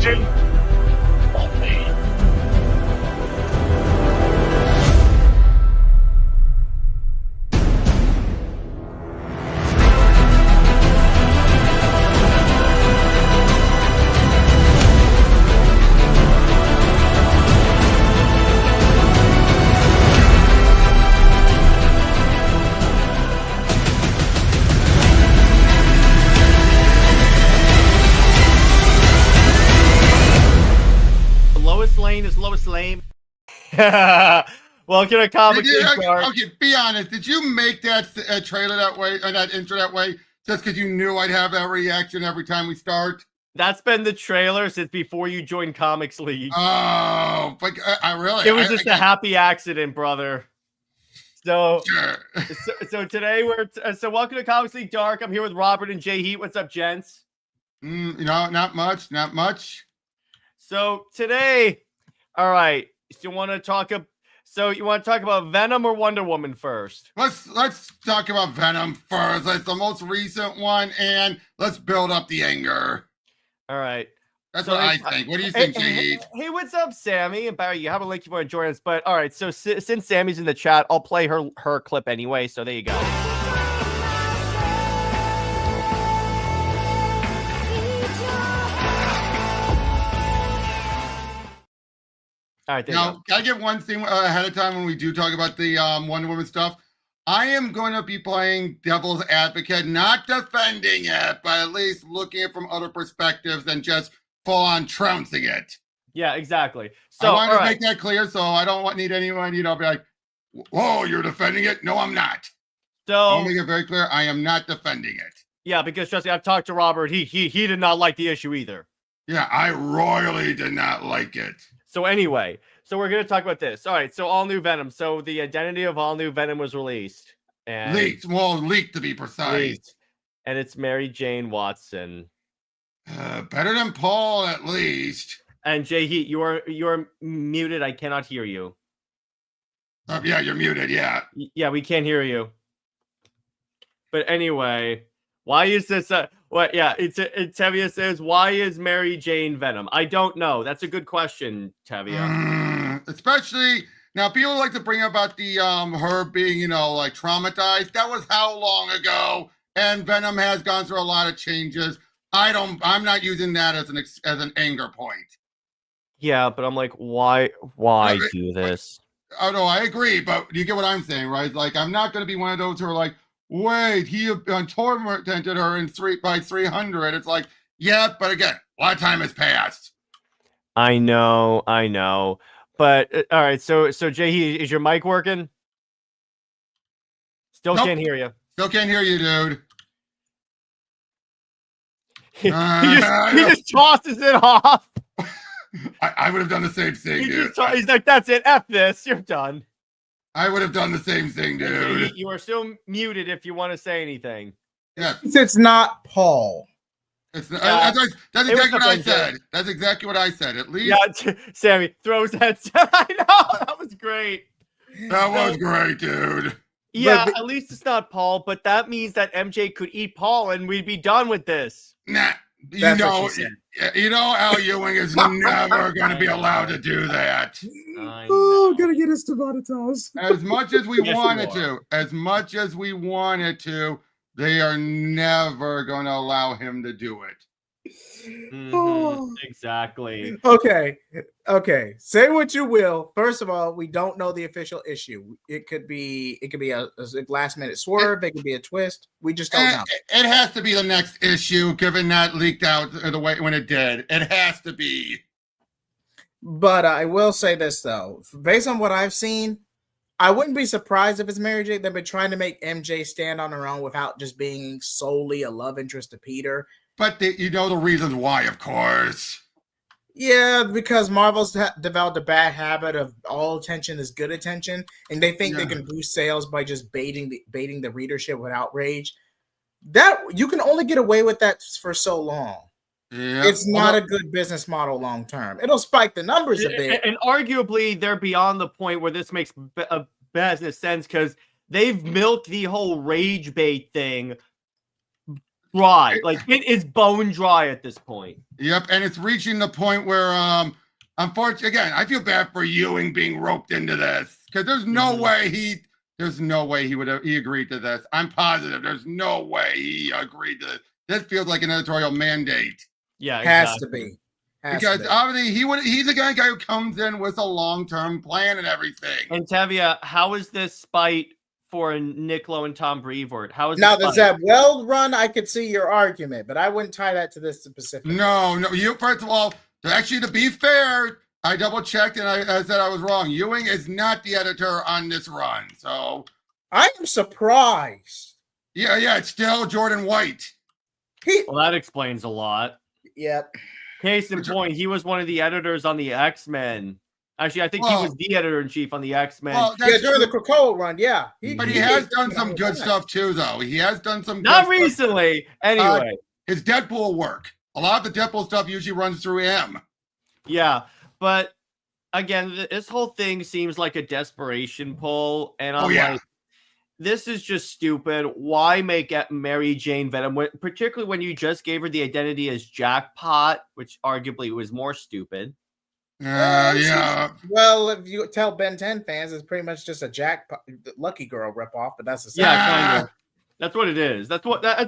origin of me. Lane is Lois Lane. Welcome to Comic Okay, be honest. Did you make that trailer that way, or that intro that way, just because you knew I'd have that reaction every time we start? That's been the trailer since before you joined Comics League. Oh, but I really... It was just a happy accident, brother. So, sure. so today so welcome to Comics League Dark. I'm here with Robert and JJheat. What's up, gents? Not much. So today... All right. So you want to talk about Venom or Wonder Woman first? Let's talk about Venom first. That's the most recent one, and let's build up the anger. All right. That's what I think. What do you think, JJheat? Hey, what's up, Sammy? And Barry, you have a link if you want to join us. But all right, so since Sammy's in the chat, I'll play her clip anyway. So there you go. All right, now, can I get one thing ahead of time when we do talk about the Wonder Woman stuff? I am going to be playing devil's advocate, not defending it, but at least looking at it from other perspectives than just full-on trouncing it. Yeah, exactly. So I want to make that clear, so I don't need anyone, be like, whoa, you're defending it? No, I'm not. So I'll make it very clear, I am not defending it. Yeah, because trust me, I've talked to Robert. He did not like the issue either. Yeah, I royally did not like it. So anyway, so we're going to talk about this. All right, so all new Venom. So the identity of all new Venom was released. And leaked to be precise. Leaked. And it's Mary Jane Watson. Better than Paul, at least. And JJheat, you are muted. I cannot hear you. Yeah, you're muted, yeah. Yeah, we can't hear you. But anyway, why is this Tevia says, why is Mary Jane Venom? I don't know. That's a good question, Tevia. Especially now, people like to bring up about the her being, like traumatized. That was how long ago? And Venom has gone through a lot of changes. I'm not using that as an anger point. Yeah, but I'm like, why do this? Oh no, I agree, but you get what I'm saying, right? Like, I'm not going to be one of those who are like, wait, he tormented her by 300. It's like, yeah, but again, a lot of time has passed. I know. But all right, so JJheat, is your mic working? Still Can't hear you. Still can't hear you, dude. he just tosses it off. I would have done the same thing, dude. He's like, that's it. F this. You're done. I would have done the same thing, dude. You are still muted if you want to say anything. Yeah. It's not Paul. It's not, that's exactly what I said. That's exactly what I said. At least. Yeah, Sammy throws that. I know. That was great. That was great, dude. Yeah, at least it's not Paul, but that means that MJ could eat Paul and we'd be done with this. Nah. Al Ewing is never going to be allowed to do that. Oh, gotta get us demonetized. As much as we wanted to, they are never going to allow him to do it. Exactly. Okay. Say what you will. First of all, we don't know the official issue. It could be a last minute swerve. It could be a twist. We just don't know. It has to be the next issue, given that leaked out the way when it did. It has to be. But I will say this though, based on what I've seen, I wouldn't be surprised if it's Mary Jane. They've been trying to make MJ stand on her own without just being solely a love interest to Peter. But you know the reasons why, of course. Yeah, because Marvel's developed a bad habit of all attention is good attention, and they think they can boost sales by just baiting the readership with outrage. That you can only get away with that for so long. Yeah. It's not a good business model long term. It'll spike the numbers a bit, and arguably they're beyond the point where this makes a business sense because they've milked the whole rage bait thing dry. Like it is bone dry at this point. Yep, and it's reaching the point where, unfortunately, again, I feel bad for Ewing being roped into this because there's no way he he agreed to this. I'm positive there's no way he agreed to this. This feels like an editorial mandate. Yeah, Has to be. Because obviously he's the guy who comes in with a long-term plan and everything. And Tevia, how is this spite for Niccolo and Tom Brevoort? How is now this does that well run? I could see your argument, but I wouldn't tie that to this specific. No. You first of all, to be fair, I double checked and I said I was wrong. Ewing is not the editor on this run, so I am surprised. Yeah, it's still Jordan White. Well, that explains a lot. Yep. Case in point, he was one of the editors on the X-Men. Actually, I think he was the editor-in-chief on the X-Men. Well, during the Krakoa run, yeah. But he has done some good stuff too, though. He has done some good Not recently, anyway. His Deadpool work. A lot of the Deadpool stuff usually runs through him. Yeah, but again, this whole thing seems like a desperation pull, and I'm like, this is just stupid. Why make Mary Jane Venom, particularly when you just gave her the identity as Jackpot, which arguably was more stupid. Yeah. Well, if you tell Ben 10 fans, it's pretty much just a Jackpot Lucky Girl ripoff, but that's the same. Yeah, kind of. That's what it is. That's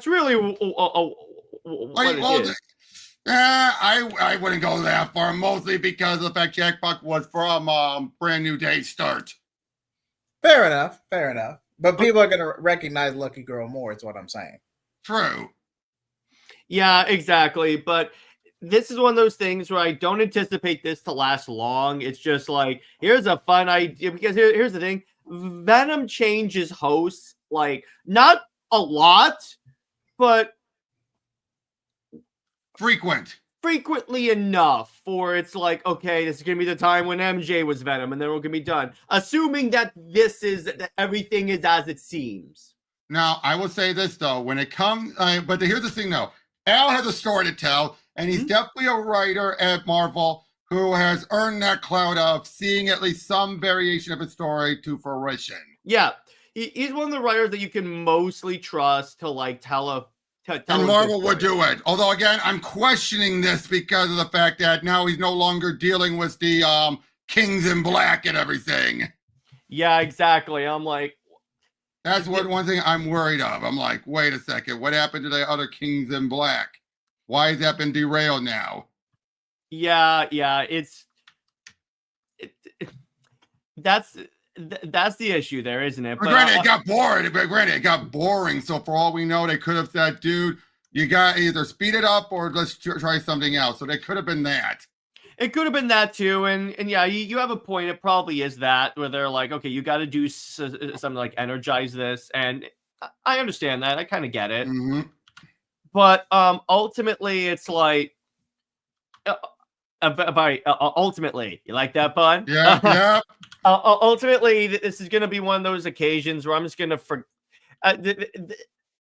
really what it is. I wouldn't go that far, mostly because of the fact Jackpot was from Brand New Day Start. Fair enough. But people are going to recognize Lucky Girl more, is what I'm saying. True. Yeah, exactly. But this is one of those things where I don't anticipate this to last long. It's just like, here's a fun idea. Because here's the thing. Venom changes hosts, like, not a lot, but frequently enough for it's like, okay, this is gonna be the time when MJ was Venom, and then we're gonna be done. Assuming that that everything is as it seems. Now, I will say this though, when it comes, but here's the thing though, Al has a story to tell, and he's definitely a writer at Marvel who has earned that clout of seeing at least some variation of his story to fruition. Yeah, he's one of the writers that you can mostly trust to like tell and Marvel would do it. Although, again, I'm questioning this because of the fact that now he's no longer dealing with the Kings in Black and everything. Yeah, exactly. I'm like... That's one thing I'm worried of. I'm like, wait a second. What happened to the other Kings in Black? Why has that been derailed now? Yeah. That's the issue there, isn't it? But granted, it got bored. It got boring. So for all we know, they could have said, dude, you got either speed it up or let's try something else. So they could have been that. It could have been that too. And yeah, you have a point. It probably is that where they're like, okay, you got to do something like energize this. And I understand that. I kind of get it. Mm-hmm. But ultimately, it's like, ultimately, you like that, bud? Yeah. Ultimately, this is going to be one of those occasions where I'm just going to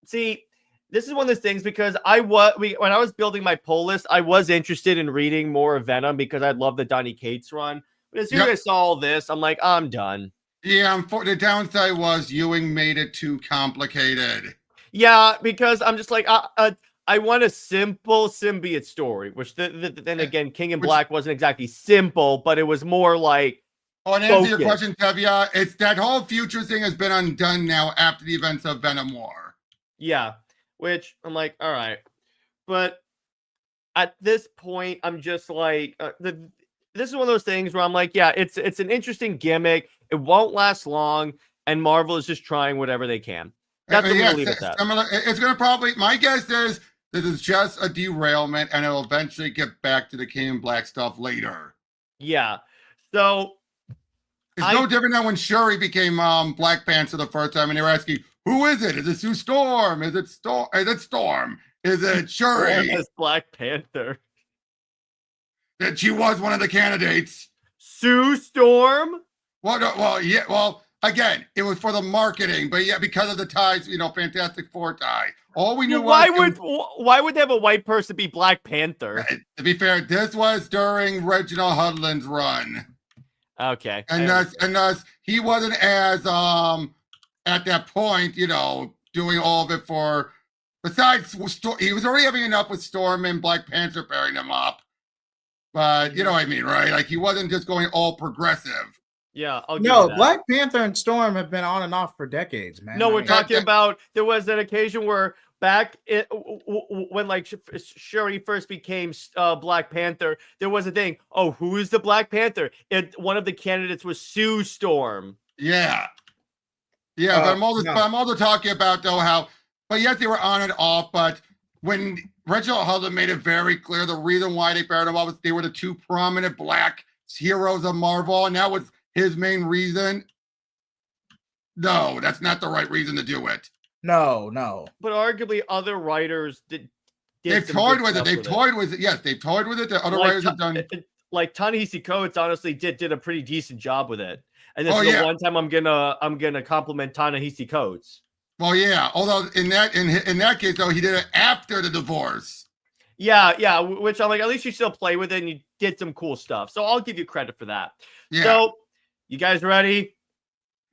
see. This is one of those things because when I was building my poll list, I was interested in reading more of Venom because I love the Donny Cates run. But as soon as I saw all this, I'm like, I'm done. Yeah, the downside was Ewing made it too complicated. Yeah, because I'm just like, I want a simple symbiote story, which then again, King in Black wasn't exactly simple, but it was more like. Oh, and answer your question, Tevia, it's that whole future thing has been undone now after the events of Venom War. Yeah, which I'm like, all right. But at this point, I'm just like, this is one of those things where I'm like, yeah, it's an interesting gimmick. It won't last long, and Marvel is just trying whatever they can. That's what I'm going to leave it at. It's going to probably, my guess is this is just a derailment, and it'll eventually get back to the King in Black stuff later. Yeah. So. It's no different than when Shuri became Black Panther the first time, and they were asking, "Who is it? Is it Sue Storm? Is it Storm? Is it Shuri?" As Black Panther. That she was one of the candidates. Sue Storm. Well, again, it was for the marketing, but yeah, because of the ties, Fantastic Four tie. All we knew why would they have a white person be Black Panther? To be fair, this was during Reginald Hudlin's run. Okay. And thus he wasn't as at that point, doing all of it for Besides, he was already having enough with Storm and Black Panther pairing him up. But you know what I mean, right? Like he wasn't just going all progressive. Yeah, I'll give you No, that. Black Panther and Storm have been on and off for decades, man. No, I we're mean, talking about there was an occasion where back when like Shuri first became Black Panther, there was a thing. Oh, who is the Black Panther? One of the candidates was Sue Storm. Yeah. Yeah, but I'm also talking about though how, but yes, they were on and off. But when Reginald Hudlin made it very clear the reason why they paired them up was they were the two prominent Black heroes of Marvel, and that was his main reason. No, that's not the right reason to do it. No. But arguably, other writers did They've toyed with it. They've toyed with it. Yes, they've toyed with it. The other writers have done. Like Ta-Nehisi Coates honestly did a pretty decent job with it. And this is the one time I'm gonna compliment Ta-Nehisi Coates. Well, yeah. Although in that case though, he did it after the divorce. Yeah. Which I'm like, at least you still play with it and you did some cool stuff. So I'll give you credit for that. Yeah. So you guys ready?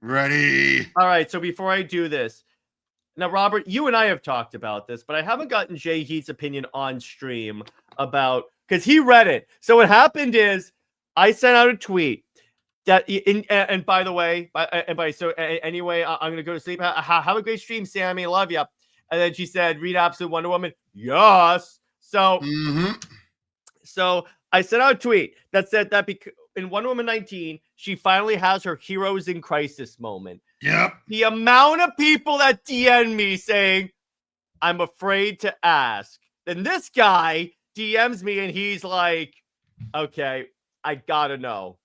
Ready. All right. So before I do this, now Robert, you and I have talked about this, but I haven't gotten JJheat's opinion on stream about because he read it. So what happened is I sent out a tweet that and by the way, anyway, I'm gonna go to sleep. Have a great stream, Sammy. Love you. And then she said, "Read Absolute Wonder Woman." Yes. So, so I sent out a tweet that said that in Wonder Woman 19, she finally has her Heroes in Crisis moment. Yep. The amount of people that DM me saying, "I'm afraid to ask." Then this guy DMs me and he's like, "Okay, I gotta know.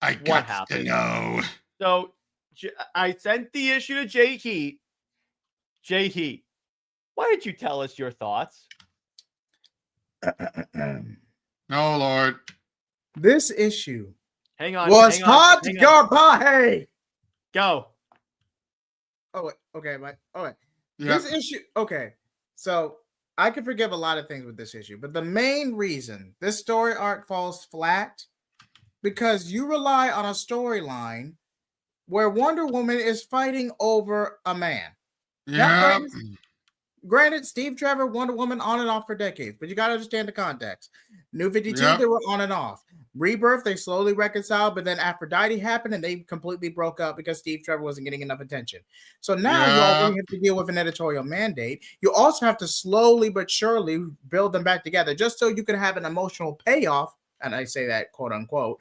I got to know." So I sent the issue to JJheat. JJheat, why don't you tell us your thoughts? No, Lord. This issue was hot garbage. Go. Oh, okay, Mike. All right. Yep. This issue, okay. So I can forgive a lot of things with this issue, but the main reason this story arc falls flat because you rely on a storyline where Wonder Woman is fighting over a man. Yeah. Granted, Steve Trevor, Wonder Woman on and off for decades, but you got to understand the context. New 52, they were on and off. Rebirth, they slowly reconciled, but then Aphrodite happened and they completely broke up because Steve Trevor wasn't getting enough attention. So now you already have to deal with an editorial mandate. You also have to slowly but surely build them back together just so you can have an emotional payoff, and I say that quote unquote,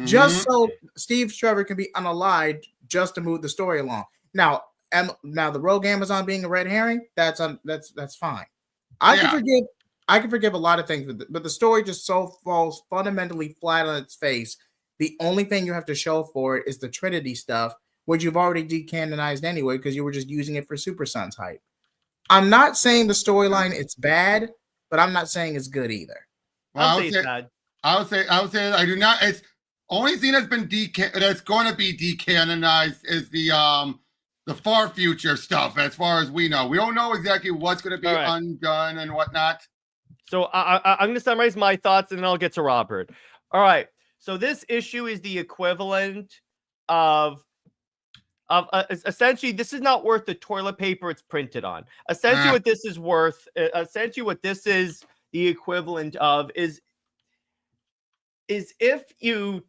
just so Steve Trevor can be unalived just to move the story along. Now the Rogue Amazon being a red herring, that's fine. I can forgive a lot of things, but the story just so falls fundamentally flat on its face. The only thing you have to show for it is the Trinity stuff, which you've already decanonized anyway because you were just using it for Super Sons hype. I'm not saying the storyline it's bad, but I'm not saying it's good either. Well, I would say I do not. It's only thing that's been that's going to be decanonized is the far future stuff. As far as we know, we don't know exactly what's going to be undone and whatnot. So I'm going to summarize my thoughts and then I'll get to Robert. All right. So this issue is the equivalent of essentially, this is not worth the toilet paper it's printed on. Essentially, what this is worth, what this is the equivalent of is if you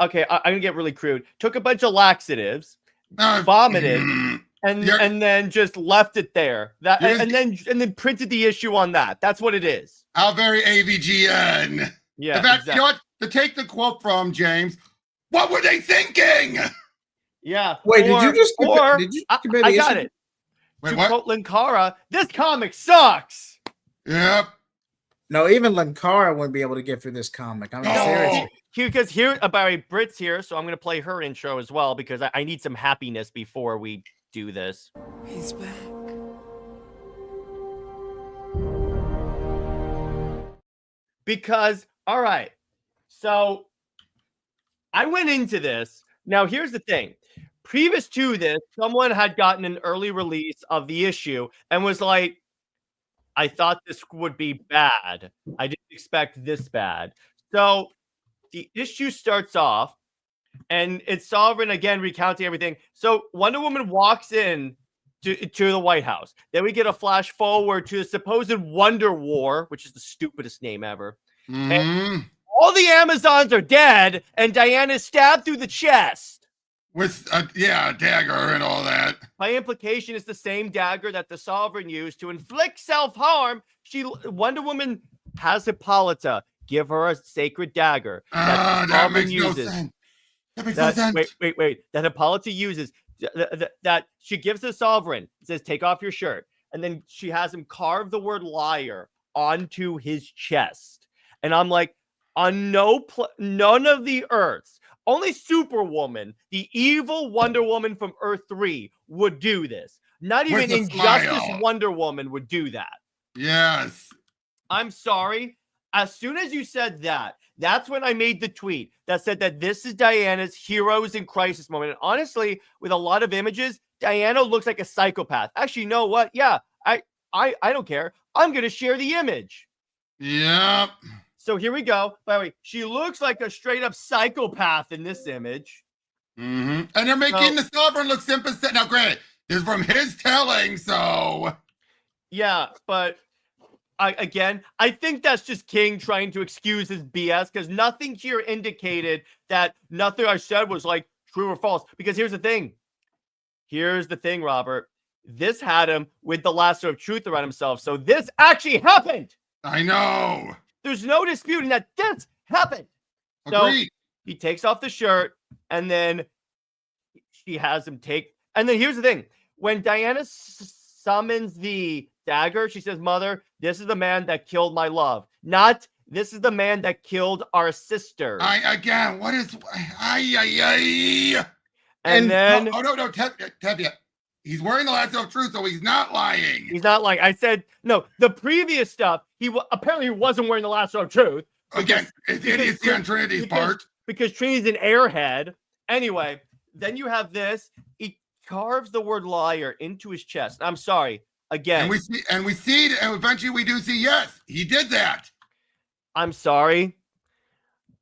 okay, I'm going to get really crude, took a bunch of laxatives, vomited, and then just left it there. And then printed the issue on that. That's what it is. How very AVGN. Yeah. In fact, you know what? To take the quote from James, what were they thinking? Yeah. Wait, did you just I got it. Wait, to what? quote Linkara, this comic sucks. Yep. No, even Linkara wouldn't be able to get through this comic. I'm seriously. Because here, Barry Britt's here, so I'm going to play her intro as well because I need some happiness before we do this. He's back. Because, all right, so I went into this. Now, here's the thing. Previous to this, someone had gotten an early release of the issue and was like, I thought this would be bad. I didn't expect this bad. So the issue starts off, and it's Sovereign again recounting everything. So Wonder Woman walks in to the White House. Then we get a flash forward to the supposed Wonder War, which is the stupidest name ever. And all the Amazons are dead, and Diana's stabbed through the chest. With a dagger and all that. By implication, it's the same dagger that the Sovereign used to inflict self-harm. Wonder Woman has Hippolyta give her a sacred dagger that makes no sense. That makes no sense. Wait. That Hippolyta uses that she gives the Sovereign. It says, "Take off your shirt," and then she has him carve the word liar onto his chest. And I'm like, on none of the Earths, only Superwoman, the evil Wonder Woman from Earth 3, would do this. Not even Injustice Wonder Woman would do that. Yes. I'm sorry. As soon as you said that, that's when I made the tweet that said that this is Diana's heroes in crisis moment. And honestly, with a lot of images, Diana looks like a psychopath. Actually, you know what? Yeah, I don't care. I'm going to share the image. Yep. So here we go. By the way, she looks like a straight up psychopath in this image. And they're making the Sovereign look sympathetic. Now, granted, this is from his telling, so. Yeah, but I think that's just King trying to excuse his BS, because nothing here indicated that nothing I said was like true or false. Because here's the thing. Robert. This had him with the lasso of truth around himself. So this actually happened. I know. There's no disputing that this happened. Agreed. So he takes off the shirt, and then she has him take. And then here's the thing. When Diana summons the dagger, she says, "Mother, this is the man that killed my love. Not, this is the man that killed our sister." What is... And then... No, Tevye. He's wearing the lasso of truth, so he's not lying. He's not lying. I said, no, the previous stuff, apparently wasn't wearing the lasso of truth. Again, it's on Trinity's part. Because Trinity's an airhead. Anyway, then you have this. He carves the word liar into his chest. I'm sorry. Again. And we see, and eventually we do see, yes, he did that. I'm sorry.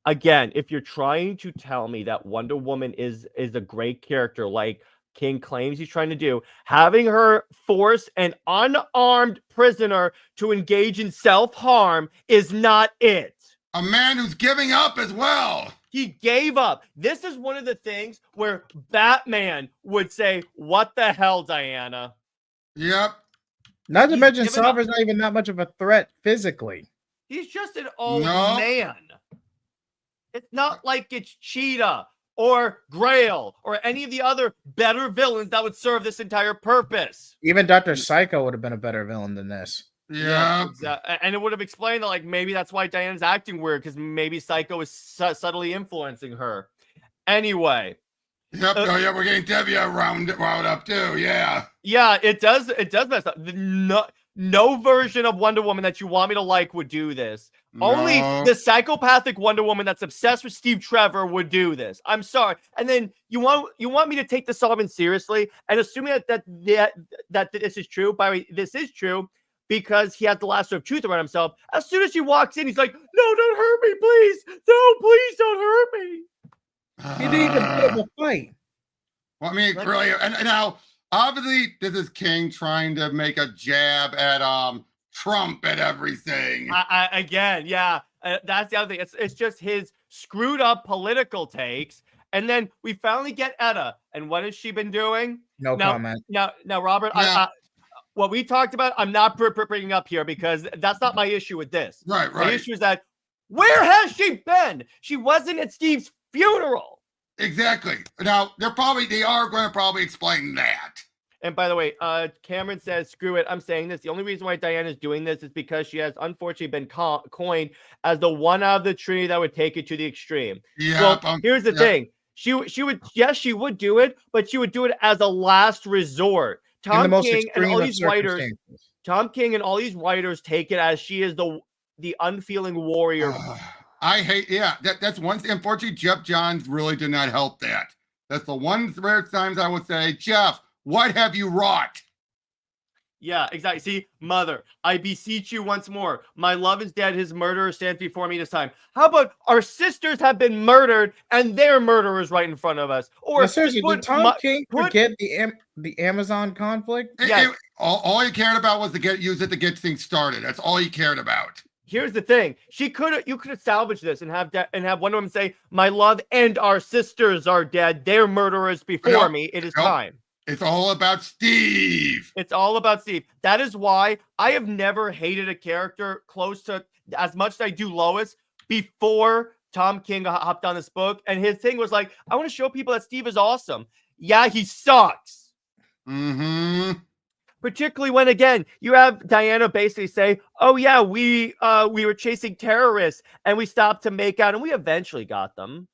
Again, if you're trying to tell me that Wonder Woman is a great character, like King claims he's trying to do, having her force an unarmed prisoner to engage in self-harm is not it. A man who's giving up as well. He gave up. This is one of the things where Batman would say, "What the hell, Diana?" Yep. Not to mention, Sovereign's not even that much of a threat physically. He's just an old man. It's not like it's Cheetah or Grail or any of the other better villains that would serve this entire purpose. Even Dr. Psycho would have been a better villain than this. Yeah. Exactly. And it would have explained that, like, maybe that's why Diana's acting weird, because maybe Psycho is subtly influencing her. Anyway. Yep. We're getting Tevye round up too. Yeah. Yeah, it does mess up. No version of Wonder Woman that you want me to like would do this. No. Only the psychopathic Wonder Woman that's obsessed with Steve Trevor would do this. I'm sorry. And then you want me to take the Sovereign seriously, and assuming that this is true. By the way, this is true because he has the lasso of truth around himself. As soon as she walks in, he's like, "No, don't hurt me, please. No, please don't hurt me." He didn't even put up a fight. Well, I mean, really, and now obviously this is King trying to make a jab at Trump and everything. Again, yeah, that's the other thing. It's just his screwed up political takes, and then we finally get Etta, and what has she been doing? No comment. Now, Robert, yeah. What we talked about, I'm not bringing up here because that's not my issue with this. Right. My issue is that where has she been? She wasn't at Steve's funeral. Exactly. Now they are going to probably explain that. And by the way, Cameron says, "Screw it, I'm saying this. The only reason why Diana's doing this is because she has unfortunately been coined as the one out of the Trinity that would take it to the extreme." Yeah. Well, here's the thing. She would do it, but she would do it as a last resort. Tom King and all these writers take it as she is the unfeeling warrior. I hate, that's one thing. Unfortunately, Jeff Johns really did not help that. That's the one rare times I would say, Jeff, what have you wrought? Yeah, exactly. See, mother, I beseech you once more. My love is dead. His murderer stands before me this time. How about our sisters have been murdered and their murderers right in front of us? Or No, seriously, did Tom King forget the Amazon conflict? Yes. All he cared about was to use it to get things started. That's all he cared about. Here's the thing: you could have salvaged this and have Wonder Woman say, "My love and our sisters are dead. Their murderers before me. It is time." It's all about Steve. It's all about Steve. That is why I have never hated a character close to as much as I do Lois before Tom King hopped on this book. And his thing was like, I want to show people that Steve is awesome. Yeah, he sucks. Mm-hmm. Particularly when, again, you have Diana basically say, oh, yeah, we were chasing terrorists and we stopped to make out and we eventually got them.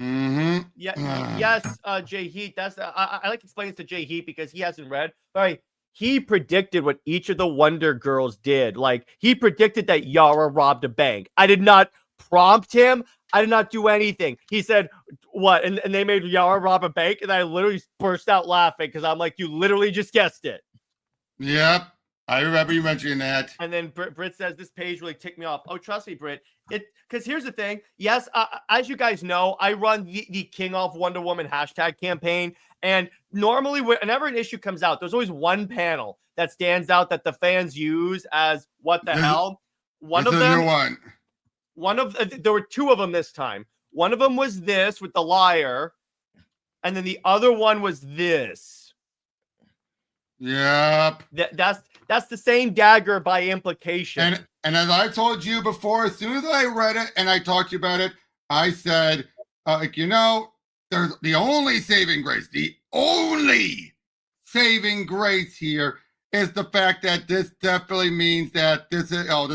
Mm-hmm. Yeah, yes, JJheat. That's I like explaining this to JJheat because he hasn't read. But he predicted what each of the Wonder Girls did. Like he predicted that Yara robbed a bank. I did not prompt him. I did not do anything. He said what, and they made Yara rob a bank, and I literally burst out laughing because I'm like, you literally just guessed it. Yep. I remember you mentioning that. And then Britt says, this page really ticked me off. Oh, trust me, Britt. Because here's the thing. Yes, as you guys know, I run the King of Wonder Woman hashtag campaign. And normally, whenever an issue comes out, there's always one panel that stands out that the fans use as what the hell. One of them. There were two of them this time. One of them was this with the liar. And then the other one was this. Yep. That's the same dagger by implication. And as I told you before, as soon as I read it and I talked to you about it, I said, there's the only saving grace. The only saving grace here is the fact that this definitely means that this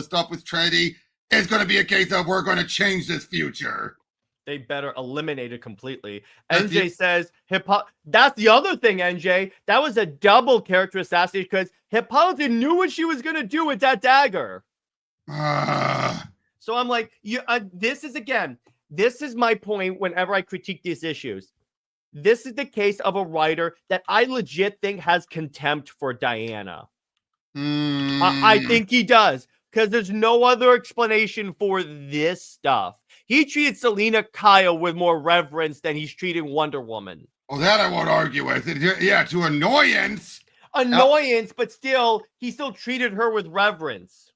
stuff with Trinity is going to be a case of we're going to change this future. They better eliminate it completely. NJ says, that's the other thing, NJ. That was a double character assassination because Hippolyta knew what she was going to do with that dagger. So I'm like, this is my point whenever I critique these issues. This is the case of a writer that I legit think has contempt for Diana. I think he does because there's no other explanation for this stuff. He treated Selina Kyle with more reverence than he's treating Wonder Woman. Well, that I won't argue with. Yeah, to annoyance. But still, he still treated her with reverence.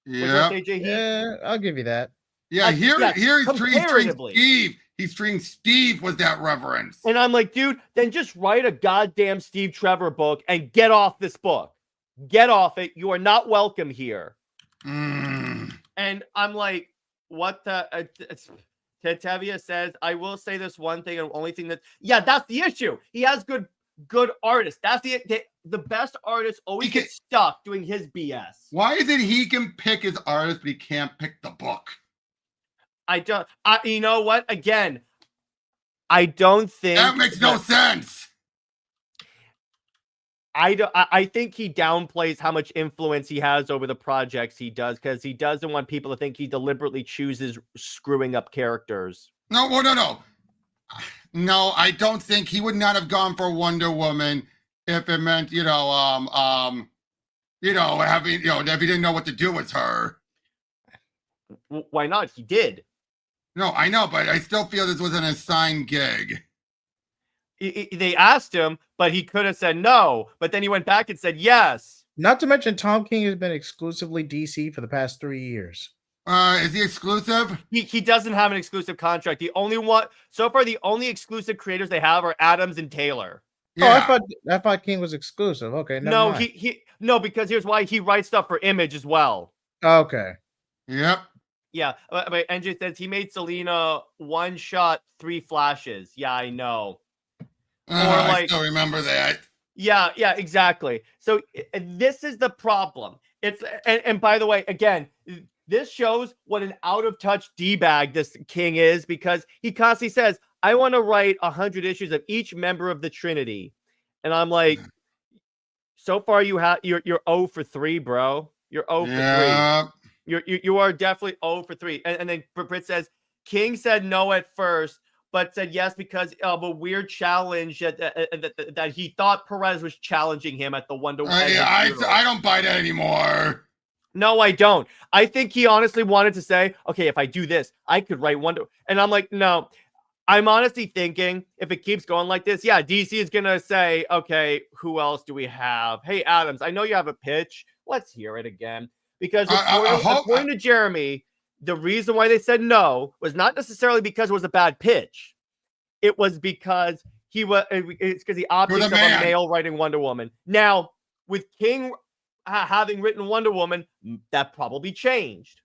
Yeah. Yeah, I'll give you that. Yeah, here he's treating Steve. He's treating Steve with that reverence. And I'm like, dude, then just write a goddamn Steve Trevor book and get off this book. Get off it. You are not welcome here. And I'm like, what the Tevia says, I will say this one thing, and the only thing that's the issue. He has good artists. That's the best artist always gets stuck doing his BS. Why is it he can pick his artist, but he can't pick the book? You know what? Again, I don't think that makes no sense. I think he downplays how much influence he has over the projects he does because he doesn't want people to think he deliberately chooses screwing up characters. No. No, I don't think he would not have gone for Wonder Woman if it meant, having, if he didn't know what to do with her. Why not? He did. No, I know, but I still feel this was an assigned gig. They asked him, but he could have said no. But then he went back and said yes. Not to mention, Tom King has been exclusively DC for the past 3 years. Is he exclusive? He doesn't have an exclusive contract. The only exclusive creators they have are Adams and Taylor. Yeah. Oh, I thought King was exclusive. Okay, no, no, because here's why he writes stuff for Image as well. Okay. Yep. Yeah, but NJ says he made Selina one shot, 3 flashes. Yeah, I know. I still remember that. Yeah, exactly. So this is the problem. And by the way, again, this shows what an out of touch D-bag this King is because he constantly says, I want to write 100 issues of each member of the Trinity. And I'm like, so far you're 0 for 3, bro. You're 0 for 3. You are definitely 0 for 3. And then Britt says, King said no at first, but said yes because of a weird challenge that he thought Perez was challenging him at the Wonder Woman. I don't buy that anymore. No, I don't. I think he honestly wanted to say, okay, if I do this, I could write Wonder. And I'm like, no. I'm honestly thinking if it keeps going like this, yeah, DC is going to say, okay, who else do we have? Hey, Adams, I know you have a pitch. Let's hear it again. Because according to Jeremy, the reason why they said no was not necessarily because it was a bad pitch. It was because it's because the optics of a male writing Wonder Woman. Now, with King having written Wonder Woman, that probably changed.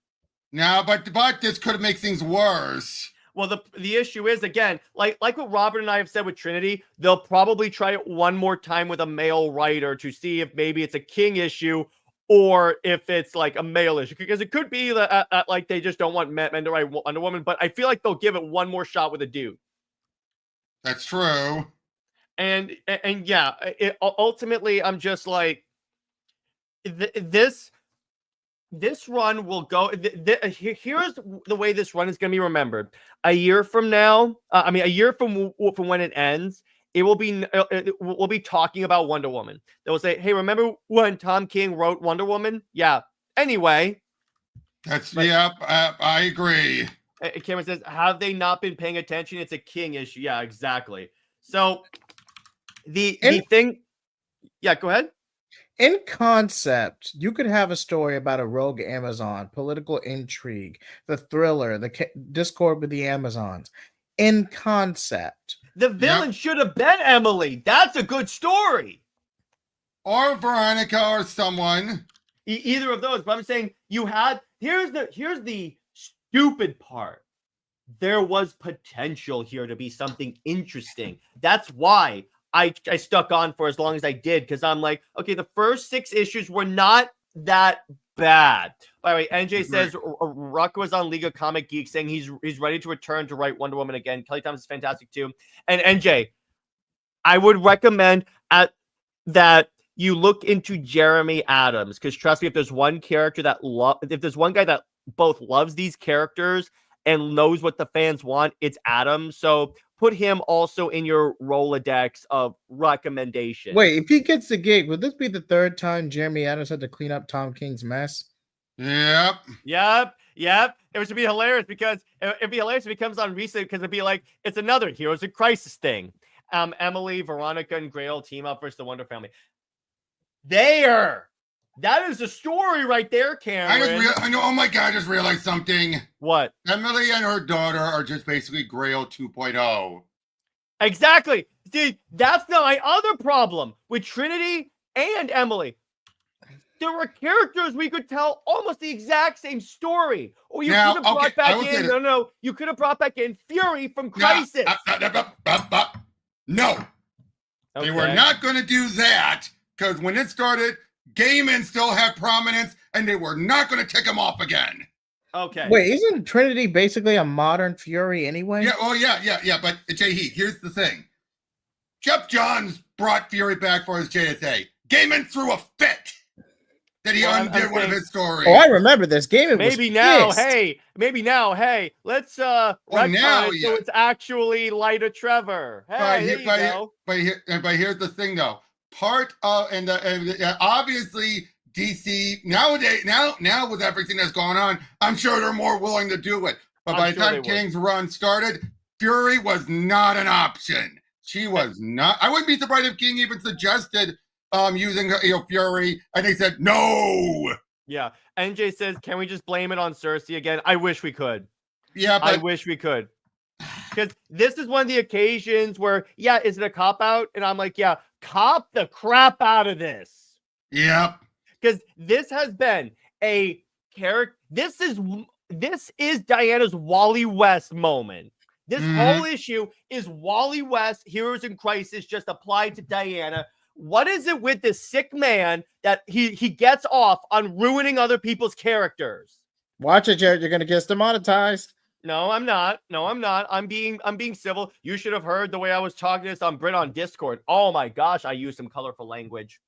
No, but this could make things worse. Well, the issue is, again, like what Robert and I have said with Trinity, they'll probably try it one more time with a male writer to see if maybe it's a King issue or if it's like a male issue. Because it could be that like they just don't want men to write Wonder Woman, but I feel like they'll give it one more shot with a dude. That's true. And yeah, ultimately, I'm just like, this run will go. Here's the way this run is going to be remembered. A year from now, a year from when it ends, it will be. We'll be talking about Wonder Woman. They will say, "Hey, remember when Tom King wrote Wonder Woman?" Yeah. Anyway, I agree. Cameron says, "Have they not been paying attention? It's a King issue." Yeah, exactly. So the thing. Yeah, go ahead. In concept, you could have a story about a rogue Amazon, political intrigue, the thriller, the discord with the Amazons. In concept. The villain should have been Emily. That's a good story. Or Veronica or someone. Either of those. But I'm saying here's the stupid part. There was potential here to be something interesting. That's why I stuck on for as long as I did, because I'm like, okay, the first 6 issues were not that bad. By the way, NJ says Ruck was on League of Comic Geeks saying he's ready to return to write Wonder Woman again. Kelly Thomas is fantastic too. And NJ, I would recommend that you look into Jeremy Adams, because trust me, if there's one character if there's one guy that both loves these characters and knows what the fans want, it's Adams. So put him also in your Rolodex of recommendations. Wait, if he gets the gig, would this be the 3rd time Jeremy Adams had to clean up Tom King's mess? Yep. It would be hilarious because it'd be hilarious if it comes on recently, because it'd be like, it's another Heroes in Crisis thing. Emily, Veronica, and Grail team up versus the Wonder Family. That is a story right there, Cameron. I know. Oh my God! I just realized something. What? Emily and her daughter are just basically Grail 2.0. Exactly. See, that's my other problem with Trinity and Emily. There were characters we could tell almost the exact same story. Or you could have brought back in. No. You could have brought back in Fury from Crisis. No. Okay. They were not going to do that, because when it started, Gaiman still had prominence, and they were not going to take him off again. Okay. Wait, isn't Trinity basically a modern Fury anyway? Yeah. Oh, yeah. But JJheat, here's the thing. Jeff Johns brought Fury back for his JSA. Gaiman threw a fit that he undid one of his stories. Oh, I remember this. Gaiman maybe now, hey, let's so it's actually Lyta Trevor. Hey, there you go. But here's the thing, though. Part of and obviously DC nowadays now with everything that's going on, I'm sure they're more willing to do it. But by the time King's run started, Fury was not an option. She was not. I wouldn't be surprised if King even suggested using Fury, and they said no. Yeah, NJ says, can we just blame it on Cersei again? I wish we could. Yeah, but I wish we could. Because this is one of the occasions where, is it a cop-out? And I'm like, yeah, cop the crap out of this. Yep. Because this has been a character. This is Diana's Wally West moment. This whole issue is Wally West, Heroes in Crisis, just applied to Diana. What is it with this sick man that he gets off on ruining other people's characters? Watch it, Jared. You're going to get demonetized. No, I'm not. I'm being civil. You should have heard the way I was talking to this on Brit on Discord. Oh my gosh, I used some colorful language.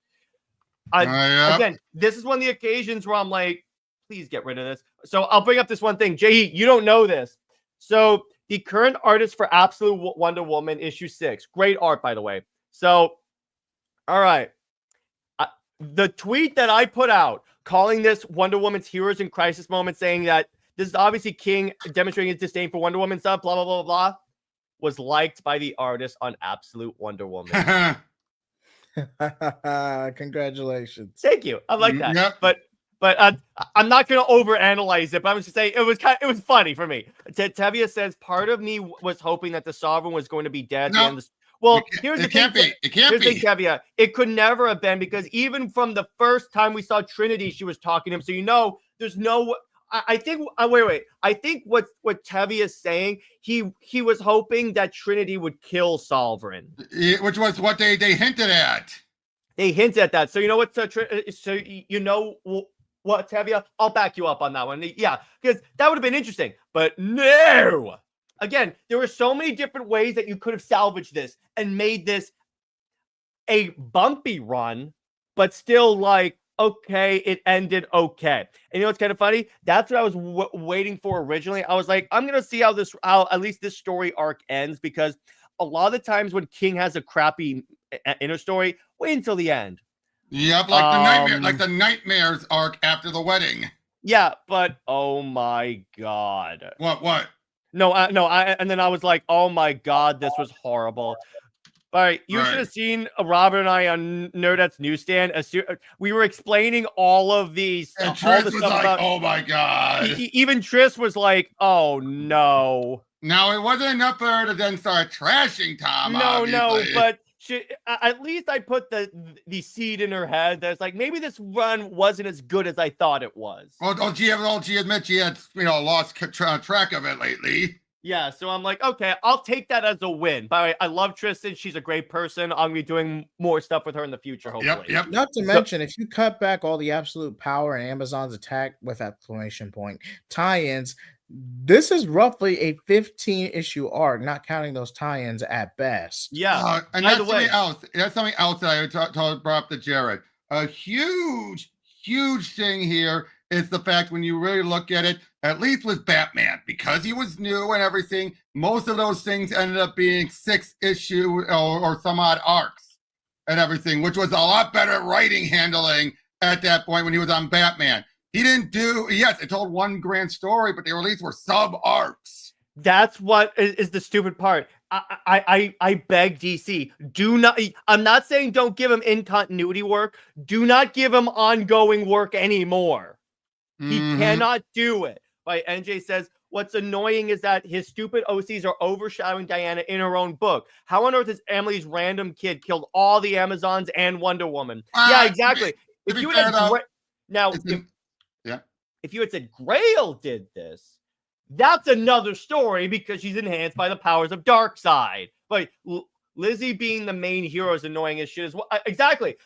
Again, this is one of the occasions where I'm like, please get rid of this. So I'll bring up this one thing. JJheat, you don't know this. So the current artist for Absolute Wonder Woman issue 6. Great art, by the way. So, all right. The tweet that I put out calling this Wonder Woman's Heroes in Crisis moment, saying that this is obviously King demonstrating his disdain for Wonder Woman stuff, blah, blah, blah, blah, was liked by the artist on Absolute Wonder Woman. Congratulations. Thank you. I like that. Yep. But I'm not going to overanalyze it, but I was just saying it was funny for me. Tevia says, part of me was hoping that the Sovereign was going to be dead. No. Well, here's the thing. It can't Here's the be. thing, Tevia. It could never have been, because even from the first time we saw Trinity, she was talking to him. So there's no. I think. Wait. I think what Tevia is saying, he was hoping that Trinity would kill Sovereign, Which was what they hinted at. They hinted at that. So you know what? What, Tevia? I'll back you up on that one. Yeah, because that would have been interesting. But no. Again, there were so many different ways that you could have salvaged this and made this a bumpy run, but still like, okay, it ended okay. And you know what's kind of funny? That's what I was waiting for originally. I was like, I'm going to see how at least this story arc ends, because a lot of the times when King has a crappy inner story, wait until the end. Yep, like the nightmares arc after the wedding. Yeah, but oh my God. What? And then I was like, oh my God, this was horrible. All right, you should have seen Robert and I on Nerdette's newsstand. We were explaining all of these. And Trish was like, oh my God. Even Trish was like, oh no. Now, it wasn't enough for her to then start trashing Tom, No, but at least I put the seed in her head that's like, maybe this run wasn't as good as I thought it was. Well, she admit she had lost track of it lately. Yeah, so I'm like, okay, I'll take that as a win. By the way, I love Tristan. She's a great person. I'm going to be doing more stuff with her in the future, hopefully. Yep. Not to mention, if you cut back all the Absolute Power and Amazon's Attack with exclamation point tie-ins, this is roughly a 15-issue arc, not counting those tie-ins at best. Yeah. And that's something else. That's something else that I brought up to Jared. A huge thing here is the fact, when you really look at it, at least with Batman, because he was new and everything, most of those things ended up being 6-issue or some odd arcs and everything, which was a lot better writing handling at that point when he was on Batman. He didn't it told one grand story, but they at least were sub-arcs. That's what is the stupid part. I beg DC, do not. I'm not saying don't give him in continuity work. Do not give him ongoing work anymore. He cannot do it. By NJ says, what's annoying is that his stupid OCs are overshadowing Diana in her own book. How on earth is Emily's random kid killed all the Amazons and Wonder Woman? Yeah, exactly. If you had said Grail did this, that's another story, because she's enhanced by the powers of Darkseid. But Lizzie being the main hero is annoying as shit as well. Exactly.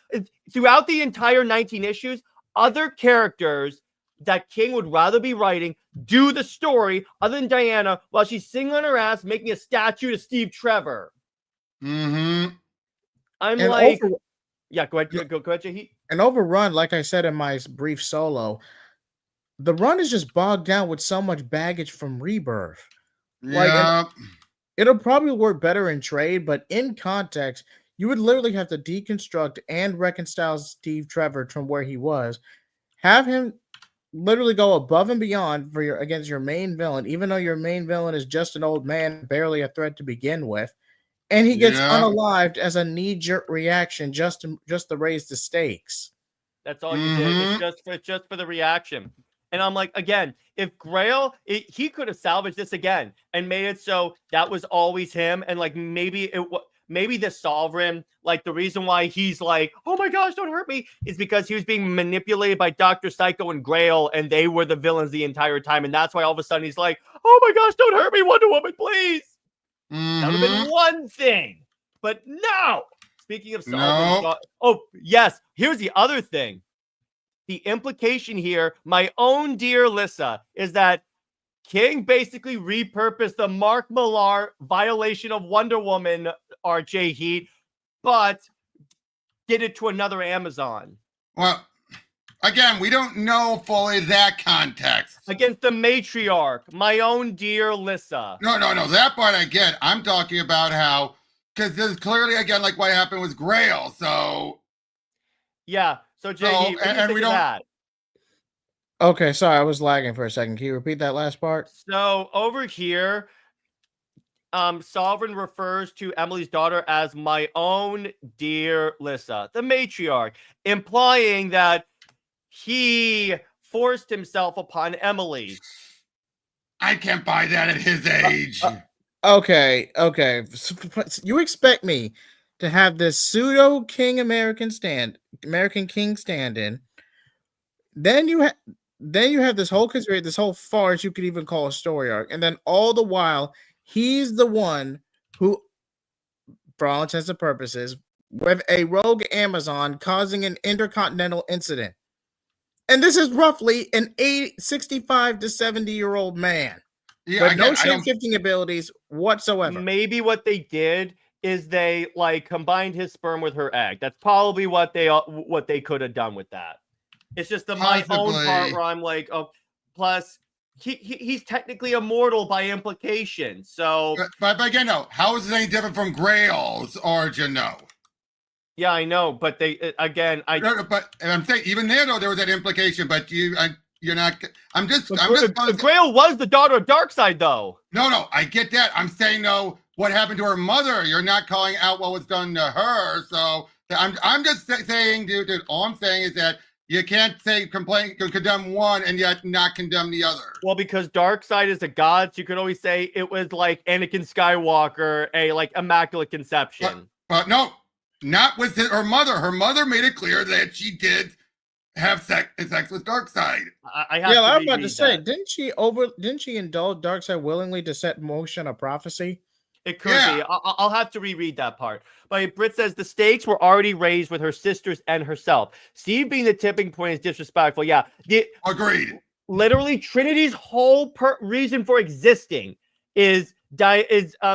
Throughout the entire 19 issues, other characters that King would rather be writing do the story other than Diana, while she's sitting on her ass making a statue to Steve Trevor. Mm-hmm. I'm like, yeah, go ahead, JJheat. And Overrun, like I said in my brief solo, the run is just bogged down with so much baggage from Rebirth. Yeah. It'll probably work better in trade, but in context, you would literally have to deconstruct and reconcile Steve Trevor from where he was. Have him literally go above and beyond against your main villain, even though your main villain is just an old man, barely a threat to begin with, and he gets unalived as a knee-jerk reaction just to raise the stakes. That's all you did. It's just for the reaction. And I'm like, again, if Grail, he could have salvaged this again and made it so that was always him, and like maybe the Sovereign, like the reason why he's like, oh my gosh, don't hurt me, is because he was being manipulated by Dr. Psycho and Grail, and they were the villains the entire time. And that's why all of a sudden he's like, oh my gosh, don't hurt me, Wonder Woman, please. That would have been one thing. But no. Speaking of Sovereign, oh, yes, here's the other thing. The implication here, my own dear Lissa, is that King basically repurposed the Mark Millar violation of Wonder Woman JJheat, but did it to another Amazon. Well, again, we don't know fully that context. Against the matriarch, my own dear Lissa. No, that part I get. I'm talking about how, because there's clearly, again, like what happened was Grail, so... Yeah, so JJheat, what do you think of that? Okay, sorry, I was lagging for a second. Can you repeat that last part? So over here, Sovereign refers to Emily's daughter as my own dear Lissa, the matriarch, implying that he forced himself upon Emily. I can't buy that at his age. Okay. You expect me to have this pseudo king American king stand-in. Then you have this whole conspiracy, this whole farce you could even call a story arc, and then all the while he's the one who, for all intents and purposes, with a rogue Amazon causing an intercontinental incident. And this is roughly an 65 to 70-year-old man. Yeah, but no shape-shifting abilities whatsoever. Maybe what they did is they like combined his sperm with her egg. That's probably what they could have done with that. It's just my own part where I'm like, oh, plus he's technically immortal by implication. So, but again, no, how is it any different from Grail's origin? No. Yeah, I know, but but I'm saying even there though there was that implication, but you're not. Grail was the daughter of Darkseid, though. No, I get that. I'm saying no. What happened to her mother? You're not calling out what was done to her. So I'm just saying, dude. All I'm saying is that you can't condemn one and yet not condemn the other. Well, because Darkseid is a god, so you could always say it was like Anakin Skywalker, a like immaculate conception. But no. Not with her mother. Her mother made it clear that she did have sex with Darkseid. I'm about to say, didn't she indulge Darkseid willingly to set in motion a prophecy? It could be. I'll have to reread that part. But Britt says the stakes were already raised with her sisters and herself. Steve being the tipping point is disrespectful. Yeah. Agreed. Literally, Trinity's whole reason for existing is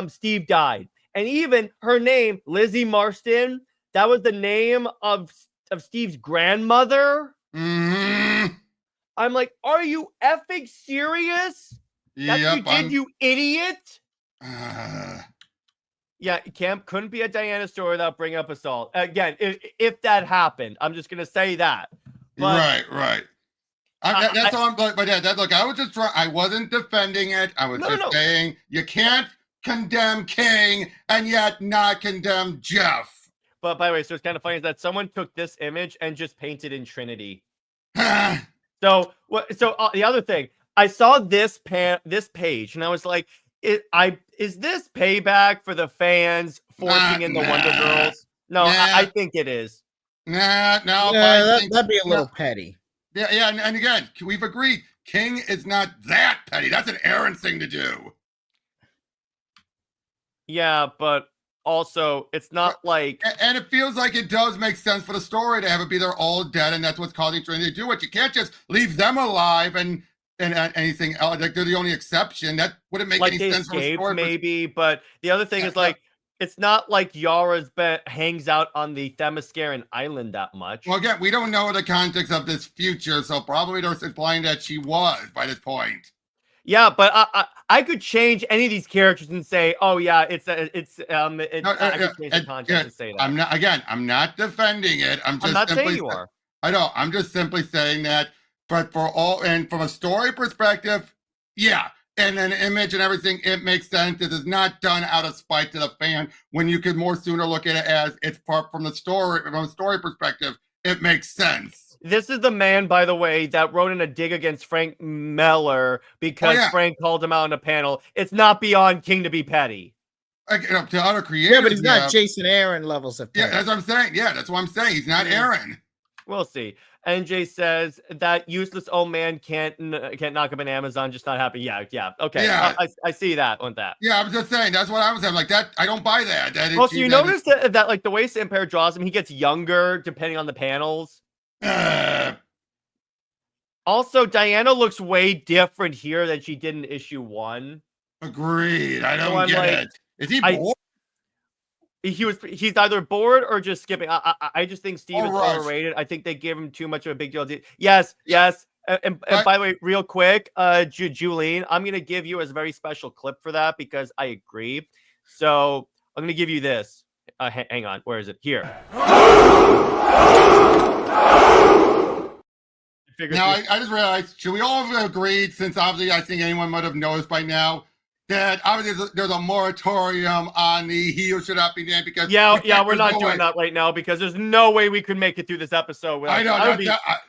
Steve died. And even her name, Lizzie Marston, that was the name of Steve's grandmother. Mm-hmm. I'm like, are you effing serious? That's what you did, you idiot? Yeah, Camp couldn't be a Diana story without bringing up Assault. Again, if that happened, I'm just going to say that. But, right. That's all I'm like. But look, I was just trying. I wasn't defending it. I was saying you can't condemn King and yet not condemn Jeff. But by the way, so it's kind of funny is that someone took this image and just painted in Trinity. So the other thing, I saw this page and I was like, is this payback for the fans forcing in the Wonder Girls? No, I think it is. No, that'd be a little petty. Yeah, and again, we've agreed King is not that petty. That's an Aaron thing to do. Yeah, but also it's not like... And it feels like it does make sense for the story to have it be they're all dead and that's what's causing Trinity to do it. You can't just leave them alive and anything else. Like they're the only exception. That wouldn't make any sense for the story. Maybe, but the other thing is like, it's not like Yara's hangs out on the Themysciran island that much. Well, again, we don't know the context of this future, so probably they're implying that she was by this point. Yeah, but I could change any of these characters and say, "Oh yeah, I could change the context and say that." I'm not defending it. I'm not saying you are. I know. I'm just simply saying that. But from a story perspective, yeah, and an image and everything, it makes sense. This is not done out of spite to the fan. When you could more sooner look at it as it's part from the story, from a story perspective, it makes sense. This is the man, by the way, that wrote in a dig against Frank Miller because Frank called him out on a panel. It's not beyond King to be petty. To other creators. Yeah, but he's not Jason Aaron levels of petty. Yeah, that's what I'm saying. Yeah, that's what I'm saying. He's not Aaron. We'll see. NJ says that useless old man can't knock up an Amazon, just not happy. Yeah. Okay. Yeah. I see that on that. Yeah, I'm just saying that's what I was saying. Like that, I don't buy that. Well, so you notice that like the way Sampere draws him, he gets younger depending on the panels. Also, Diana looks way different here than she did in issue 1. Agreed. I don't get it. Is he bored? he's either bored or just skipping. I just think Steve is rushed. overrated. I think they give him too much of a big deal. Yes. And by the way, real quick, Julene, I'm gonna give you a very special clip for that because I agree. So I'm gonna give you this. Hang on, where is it? Here. Now I just realized, should we all have agreed, since obviously I think anyone might have noticed by now, that obviously there's a moratorium on the he who should not be named, because we're not doing that right now because there's no way we could make it through this episode. I know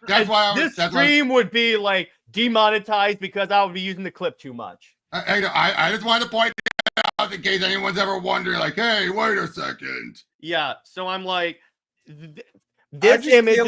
that's why this stream would be like demonetized because I would be using the clip too much. I just wanted to point that out in case anyone's ever wondering, like, hey, wait a second. Yeah, so I'm like, this image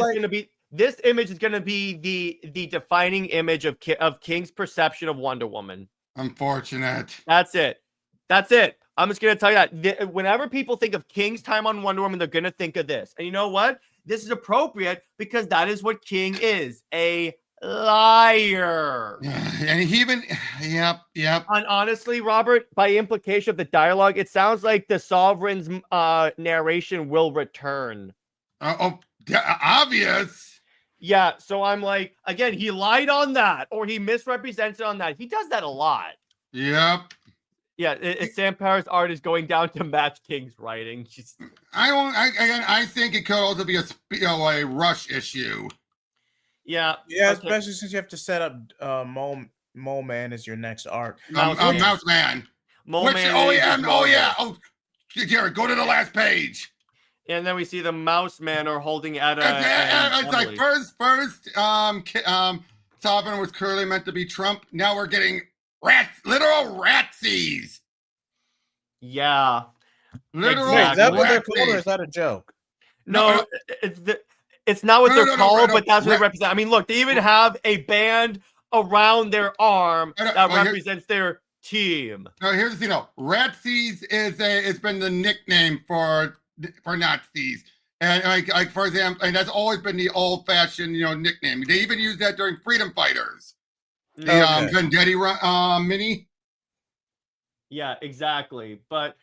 is gonna be the defining image of King's perception of Wonder Woman. Unfortunate. That's it. I'm just gonna tell you that whenever people think of King's time on Wonder Woman, they're gonna think of this. And you know what? This is appropriate because that is what King is, a liar. And he even, yep. And honestly, Robert, by implication of the dialogue, it sounds like the Sovereign's narration will return. Obvious. Yeah, so I'm like, again, he lied on that, or he misrepresented on that. He does that a lot. Yep. Yeah, Sam Parr's art is going down to match King's writing. I think it could also be a Rush issue. Yeah, especially since you have to set up Mole Man as your next arc. Mouse Man. Jared, go to the last page. And then we see the Mouse Man are holding at it's like first Sovereign was clearly meant to be Trump. Now we're getting literal ratsies. Yeah. Literal. Wait, is that what they're called, or is that a joke? No. It's not what they're called, but that's what they represent. I mean, look, they even have a band around their arm that represents their team. No, here's the thing. Ratsies it's been the nickname for Nazis, and like for example, and that's always been the old-fashioned nickname. They even used that during Freedom Fighters, the Vendetti mini. Yeah, exactly. But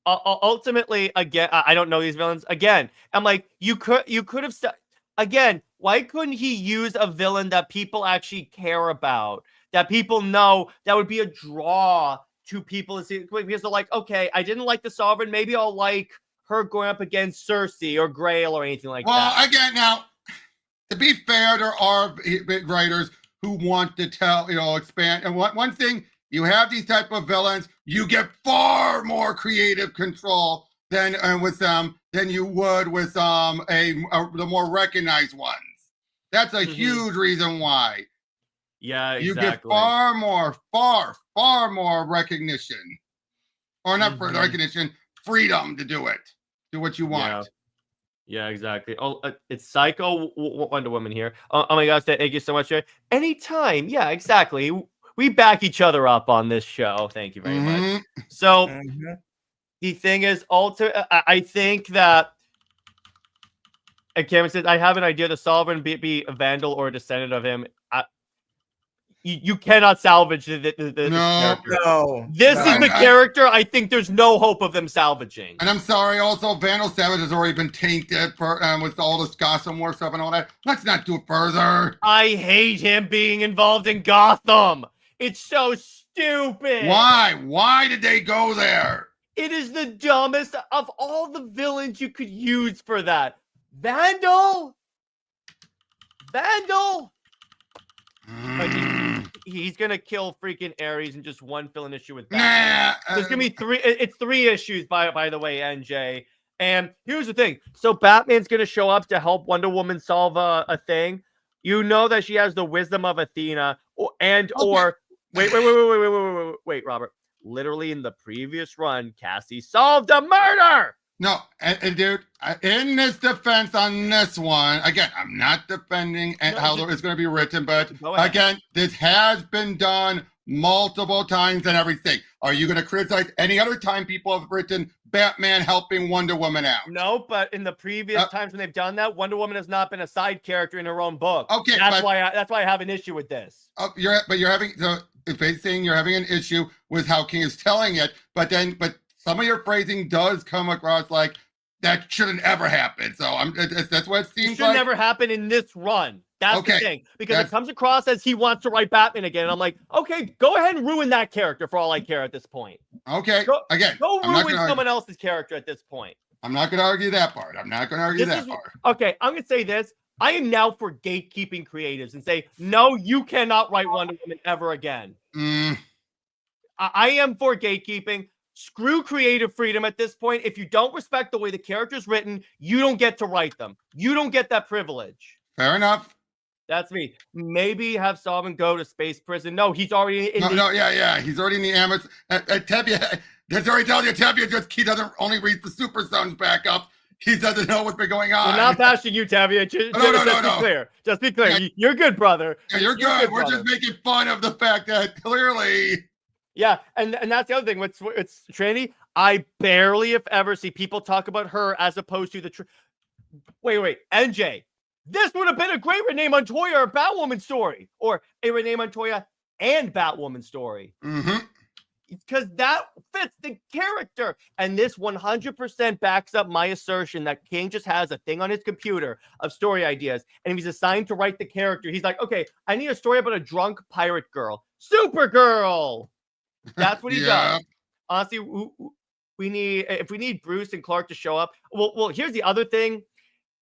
ultimately, again, I don't know these villains. Again, I'm like, you could have said again. Why couldn't he use a villain that people actually care about, that people know, that would be a draw to people to see? Because they're like, okay, I didn't like the Sovereign, maybe I'll like her going up against Cersei or Grail or anything like that. Well, again, now, to be fair, there are writers who want to expand. And one thing, you have these type of villains, you get far more creative control than with them than you would with the more recognized ones. That's a huge reason why. Yeah, exactly. You get far more recognition. Or not for recognition, freedom to do it. Do what you want. Yeah, exactly. Oh, it's Psycho Wonder Woman here. Oh my gosh, thank you so much. Anytime. Yeah, exactly. We back each other up on this show. Thank you very much. So the thing is, I think that Cameron says, I have an idea. The Sovereign be a Vandal or a descendant of him. You cannot salvage this character. No. This is the character I think there's no hope of them salvaging. And I'm sorry, also, Vandal Savage has already been tainted for with all this Gotham War stuff and all that. Let's not do it further. I hate him being involved in Gotham. It's so stupid. Why? Why did they go there? It is the dumbest of all the villains you could use for that. Vandal? Like he's gonna kill freaking Ares in just one villain issue with Batman. There's gonna be three. It's 3 issues by the way, NJ. And here's the thing. So Batman's gonna show up to help Wonder Woman solve a thing. You know that she has the wisdom of Athena, or wait, Robert. Literally in the previous run, Cassie solved a murder. No, and dude, in this defense on this one, again, I'm not defending how it's going to be written, but again, this has been done multiple times and everything. Are you going to criticize any other time people have written Batman helping Wonder Woman out? No, but in the previous times when they've done that, Wonder Woman has not been a side character in her own book. Okay, that's why I have an issue with this. You're having an issue with how King is telling it, but some of your phrasing does come across like that shouldn't ever happen. So that's what it It seems should like. never happen in this run. That's the Okay, thing. Because that's- it comes across as he wants to write Batman again. And I'm like, okay, go ahead and ruin that character for all I care at this point. Okay, Go I'm not ruin gonna someone else's character at this point. I'm not going to argue that part. I'm not going to argue that part. Okay, I'm going to say this. I am now for gatekeeping creatives and say, no, you cannot write Wonder Woman ever again. I am for gatekeeping. Screw creative freedom at this point. If you don't respect the way the character's written, you don't get to write them. You don't get that privilege. Fair enough. That's me. Maybe have Solomon go to space prison. No, he's already in He's already in the Amazon. Tebia, that's already telling you, Tebia he doesn't only read the Super Sons back up. He doesn't know what's been going on. We're not bashing you, Tavia. Just be clear. Just be clear. Yeah. You're good, brother. Yeah, you're good. We're just making fun of the fact that clearly. Yeah, and that's the other thing. It's Trinity. I barely, if ever, see people talk about her as opposed to the. Wait, NJ. This would have been a great Renee Montoya or Batwoman story, or a Renee Montoya and Batwoman story. Because that fits the character. And this 100% backs up my assertion that King just has a thing on his computer of story ideas. And if he's assigned to write the character, he's like, okay, I need a story about a drunk pirate girl. Supergirl! That's what he does. Honestly, if we need Bruce and Clark to show up. Well, here's the other thing.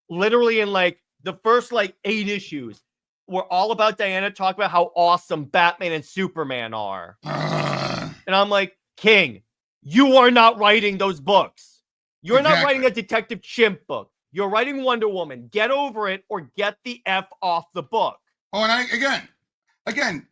Literally in like the first like 8 issues, we're all about Diana talking about how awesome Batman and Superman are. And I'm like, King, you are not writing those books. You're not writing a Detective Chimp book. You're writing Wonder Woman. Get over it or get the F off the book. Oh, and again,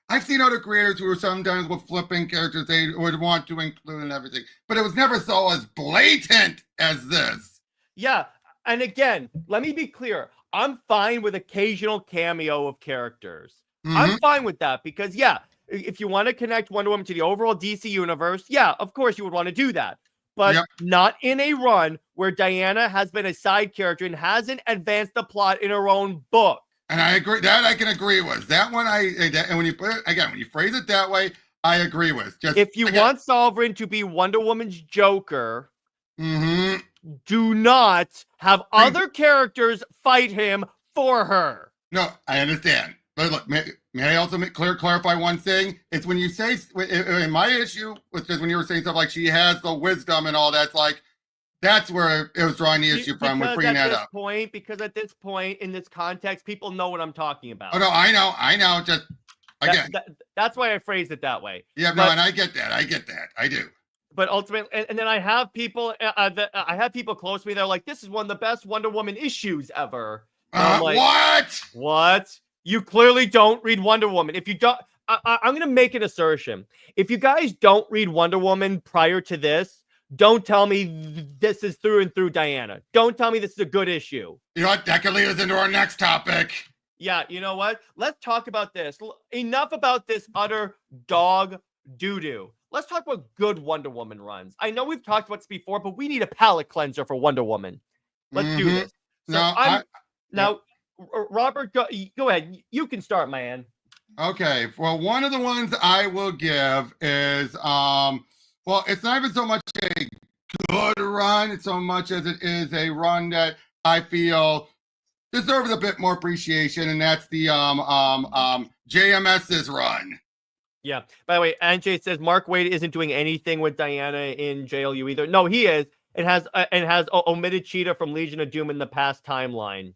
I've seen other creators who are sometimes with flipping characters they would want to include and everything, but it was never so as blatant as this. Yeah, and again, let me be clear. I'm fine with occasional cameo of characters. I'm fine with that because, yeah, if you want to connect Wonder Woman to the overall DC universe, yeah, of course you would want to do that. But not in a run where Diana has been a side character and hasn't advanced the plot in her own book. And I agree. That I can agree with. That one and when you put it, again, when you phrase it that way, I agree with. Just if you want Sovereign to be Wonder Woman's Joker, do not have other characters fight him for her. No, I understand. But look, may I also clarify one thing? It's when you say, in my issue, was just when you were saying stuff like she has the wisdom and all that's like, that's where it was drawing the issue from with bringing that up. Because at this point, in this context, people know what I'm talking about. Oh, no, I know. Just, again. That's why I phrased it that way. Yeah, no, and I get that. I do. But ultimately, and then I have people close to me that are like, this is one of the best Wonder Woman issues ever. I'm like, what? You clearly don't read Wonder Woman. If you don't, I'm going to make an assertion. If you guys don't read Wonder Woman prior to this, don't tell me this is through and through Diana. Don't tell me this is a good issue. You know what? That could lead us into our next topic. Yeah, you know what? Let's talk about this. Enough about this utter dog doo-doo. Let's talk about good Wonder Woman runs. I know we've talked about this before, but we need a palate cleanser for Wonder Woman. Let's do this. So Robert, go ahead. You can start, man. Okay. Well, one of the ones I will give is, well, it's not even so much a good run, so much as it is a run that I feel deserves a bit more appreciation, and that's the JMS's run. Yeah. By the way, NJ says Mark Waid isn't doing anything with Diana in JLU either. No, he is. It has omitted Cheetah from Legion of Doom in the past timeline.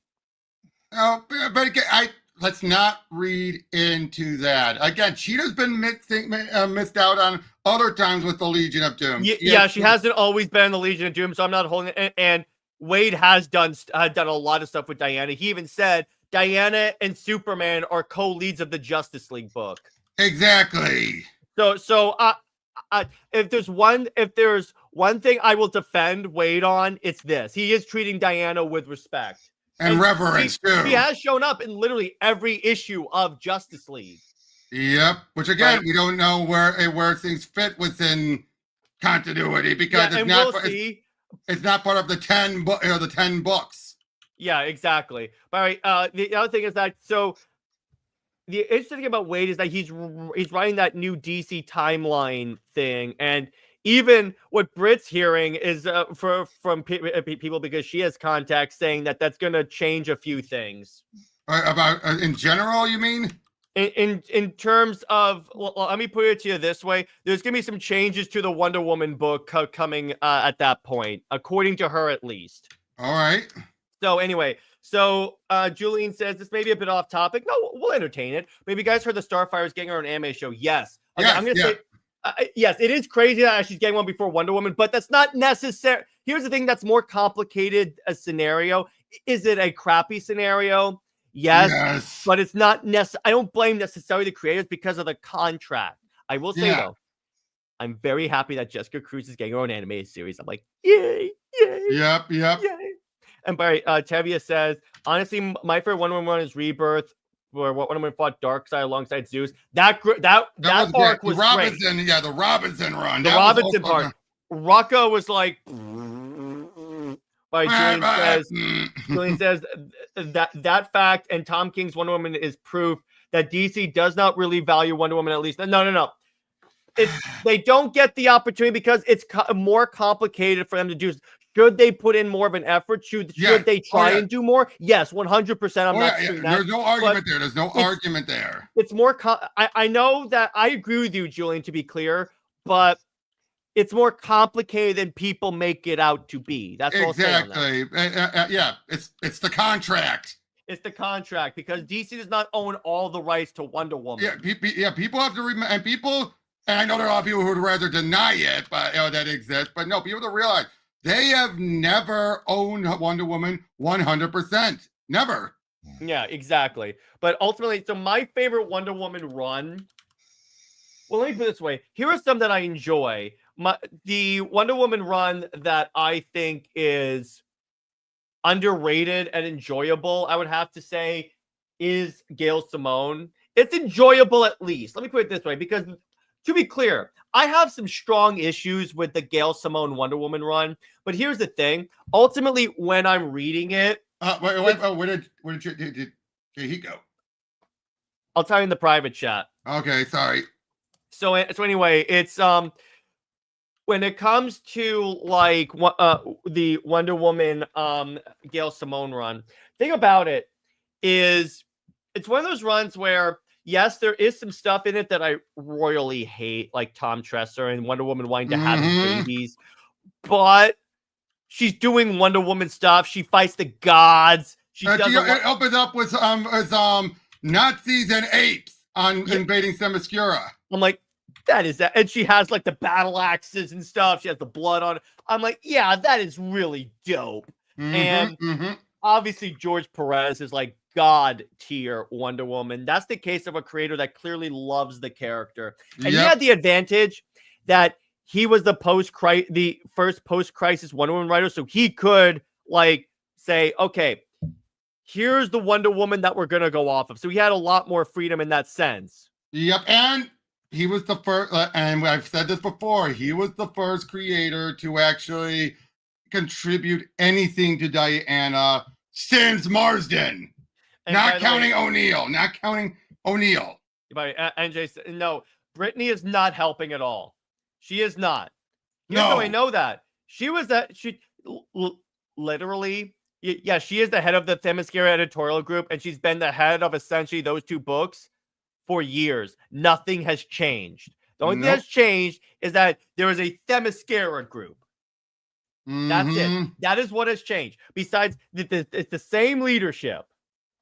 Oh, but again, let's not read into that. Again, Cheetah's been missed out on other times with the Legion of Doom. Yeah, she hasn't always been in the Legion of Doom, so I'm not holding it. And Waid has done a lot of stuff with Diana. He even said Diana and Superman are co-leads of the Justice League book. Exactly. So if there's one thing I will defend Waid on, it's this: he is treating Diana with respect and reverence too. He has shown up in literally every issue of Justice League. Yep. Which again, we don't know where things fit within continuity because it's not part of the 10 books. Yeah, exactly. But the other thing is that the interesting thing about Waid is that he's writing that new DC timeline thing, and even what Britt's hearing is from people because she has contacts saying that that's going to change a few things. About in general, you mean? In terms of, well, let me put it to you this way: there's gonna be some changes to the Wonder Woman book coming at that point, according to her at least. All right. So anyway, Julian says this may be a bit off topic. No, we'll entertain it. Maybe you guys heard the Starfire's getting her an anime show. Yes. Okay, Yes, I'm gonna say yes. It is crazy that she's getting one before Wonder Woman, but that's not necessary. Here's the thing: that's more complicated a scenario. Is it a crappy scenario? Yes, but it's not necessary. I don't blame necessarily the creators because of the contract. I will say though, I'm very happy that Jessica Cruz is getting her own animated series. I'm like, yay, yay. Yep. Yay. And Barry Tevia says, honestly, my favorite Wonder Woman run is Rebirth, where Wonder Woman fought Darkseid alongside Zeus. That arc was Robinson, great. Yeah, the Robinson run. The Robinson part. Rucka was like. Julian says that fact and Tom King's Wonder Woman is proof that DC does not really value Wonder Woman, at least. No. They don't get the opportunity because it's more complicated for them to do. Should they put in more of an effort? Should they try and do more? Yes, 100%. I'm not saying that. There's no argument there. There's no argument there. It's more. I know that I agree with you, Julian, to be clear, but it's more complicated than people make it out to be. That's all exactly. Yeah, it's the contract. It's the contract because DC does not own all the rights to Wonder Woman. People have to remember, and I know there are a lot of people who would rather deny it, but that exists. But no, people don't realize they have never owned Wonder Woman 100%. Never. Yeah, exactly. But ultimately, so my favorite Wonder Woman run. Well, let me put it this way. Here are some that I enjoy. The Wonder Woman run that I think is underrated and enjoyable, I would have to say, is Gail Simone. It's enjoyable at least. Let me put it this way, because to be clear, I have some strong issues with the Gail Simone Wonder Woman run. But here's the thing. Ultimately, when I'm reading it... where did he go? I'll tell you in the private chat. Okay, sorry. So anyway, it's... when it comes to like the Wonder Woman Gail Simone run, thing about it is it's one of those runs where yes, there is some stuff in it that I royally hate, like Tom Tresser and Wonder Woman wanting to have babies, but she's doing Wonder Woman stuff. She fights the gods. She does. It opens up with Nazis and apes invading Themyscira. I'm like, that is that. And she has like the battle axes and stuff. She has the blood on it. I'm like, yeah, that is really dope. And obviously George Perez is like God tier Wonder Woman. That's the case of a creator that clearly loves the character. And he had the advantage that he was the first post-crisis Wonder Woman writer. So he could like say, okay, here's the Wonder Woman that we're going to go off of. So he had a lot more freedom in that sense. Yep. And he was the first, and I've said this before, he was the first creator to actually contribute anything to Diana since Marsden. And not counting O'Neill. But NJ said, no, Brittany is not helping at all. She is not. Here's No. how I know that. She literally, yeah, she is the head of the Themyscira editorial group, and she's been the head of essentially those two books for years. Nothing has changed. The only thing that's changed is that there is a Themyscira group. That's it. That is what has changed. Besides, it's the same leadership.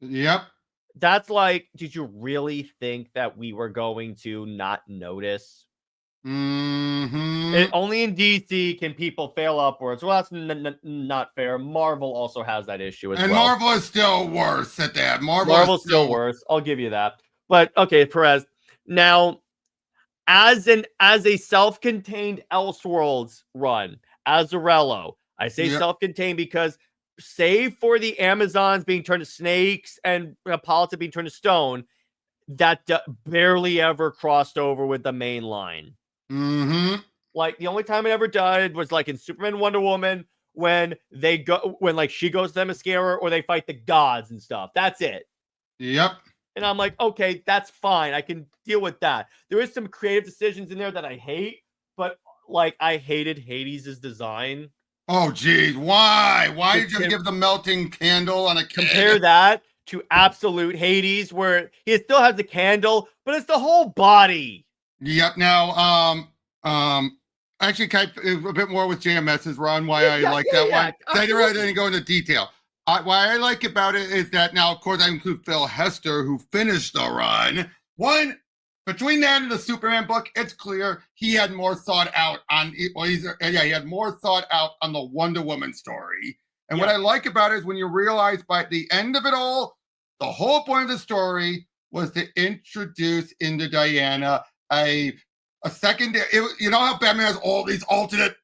Yep. That's like, did you really think that we were going to not notice? Only in DC can people fail upwards. Well, that's not fair. Marvel also has that issue as well. And Marvel is still worse at that. Marvel's still worse. I'll give you that. But okay, Perez. Now, as a self-contained Elseworlds run, Azzarello, I say self-contained because save for the Amazons being turned to snakes and Hippolyta being turned to stone, that barely ever crossed over with the main line. Like the only time it ever did was like in Superman Wonder Woman when like she goes to Themyscira or they fight the gods and stuff. That's it. Yep. And I'm like, okay, that's fine. I can deal with that. There is some creative decisions in there that I hate, but like I hated Hades' design. Oh, geez. Why? Why did you give the melting candle on a kid? Compare that to absolute Hades, where he still has the candle, but it's the whole body. Yep. Now, actually, kind of a bit more with JMS's run. Why I like that one. I didn't go into detail. Why I like about it is that now, of course, I include Phil Hester, who finished the run. Between that and the Superman book, it's clear he had more thought out on. He had more thought out on the Wonder Woman story. And what I like about it is when you realize by the end of it all, the whole point of the story was to introduce into Diana a secondary. You know how Batman has all these alternate,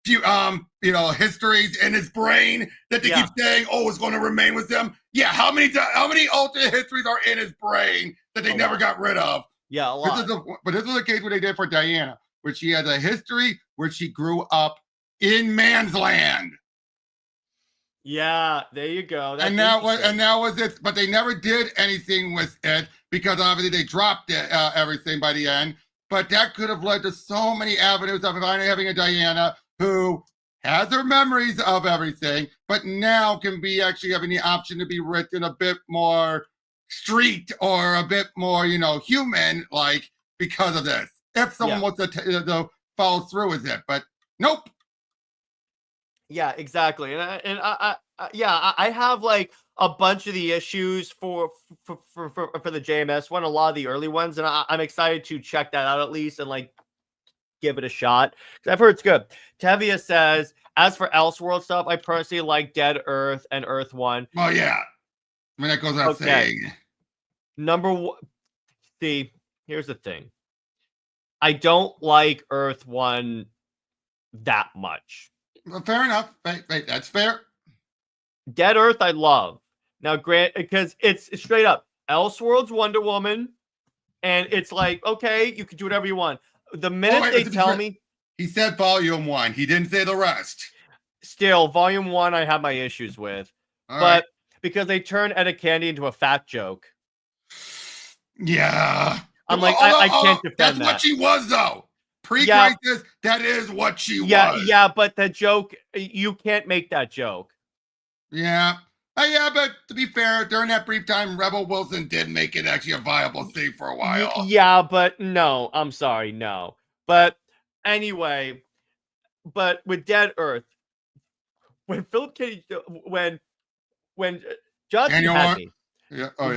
histories in his brain that they keep saying, "Oh, it's going to remain with them." Yeah, how many alternate histories are in his brain that they never got rid of? Yeah, a lot. But this is the case what they did for Diana, where she has a history where she grew up in man's land. Yeah, there you go. And that was it. But they never did anything with it because obviously they dropped everything by the end. But that could have led to so many avenues of having a Diana who has her memories of everything, but now can be actually having the option to be written a bit more street or a bit more, human, like because of this. If someone wants to follow through with it, but nope. Yeah, exactly. And I have like a bunch of the issues for the JMS one, a lot of the early ones, and I'm excited to check that out at least and like give it a shot because I've heard it's good. Tevia says, as for Elseworld stuff, I personally like Dead Earth and Earth One. Oh yeah, I mean that goes without saying. Number one, see, here's the thing. I don't like Earth One that much. Well, fair enough. Wait, that's fair. Dead Earth, I love. Now, grant because it's straight up Elseworld's Wonder Woman, and it's like, okay, you can do whatever you want. The minute they tell me, he said Volume 1. He didn't say the rest. Still, Volume 1, I have my issues with, but because they turn Etta Candy into a fat joke. Yeah, I'm like, I can't defend that's that. what she was, though. Pre-crisis, that is what she was. Yeah, but the joke, you can't make that joke. Yeah. But to be fair, during that brief time, Rebel Wilson did make it actually a viable thing for a while. Yeah, but no, I'm sorry, no. But anyway, but with Dead Earth, when Philip K. when Johnson had me,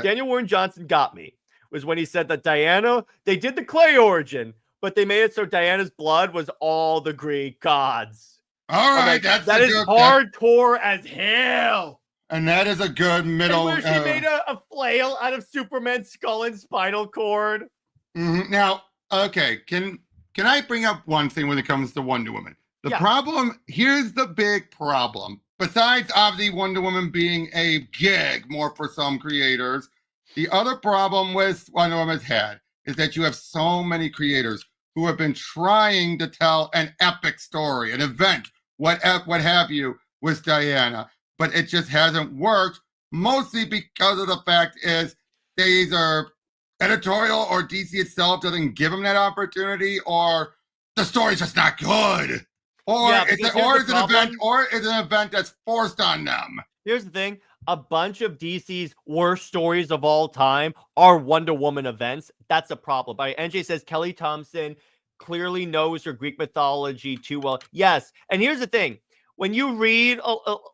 Daniel Warren Johnson got me, was when he said that Diana, they did the clay origin, but they made it so Diana's blood was all the Greek gods. All right, that is hardcore as hell. And that is a good middle. And where she made a flail out of Superman's skull and spinal cord. Mm-hmm. Now, okay, can I bring up one thing when it comes to Wonder Woman? The problem, here's the big problem. Besides, obviously, Wonder Woman being a gig more for some creators, the other problem with Wonder Woman's had is that you have so many creators who have been trying to tell an epic story, an event, what have you, with Diana. But it just hasn't worked, mostly because of the fact is they either editorial or DC itself doesn't give them that opportunity, or the story's just not good, or it's an event that's forced on them. Here's the thing: a bunch of DC's worst stories of all time are Wonder Woman events. That's a problem. NJ says Kelly Thompson clearly knows her Greek mythology too well. Yes, and here's the thing. When you read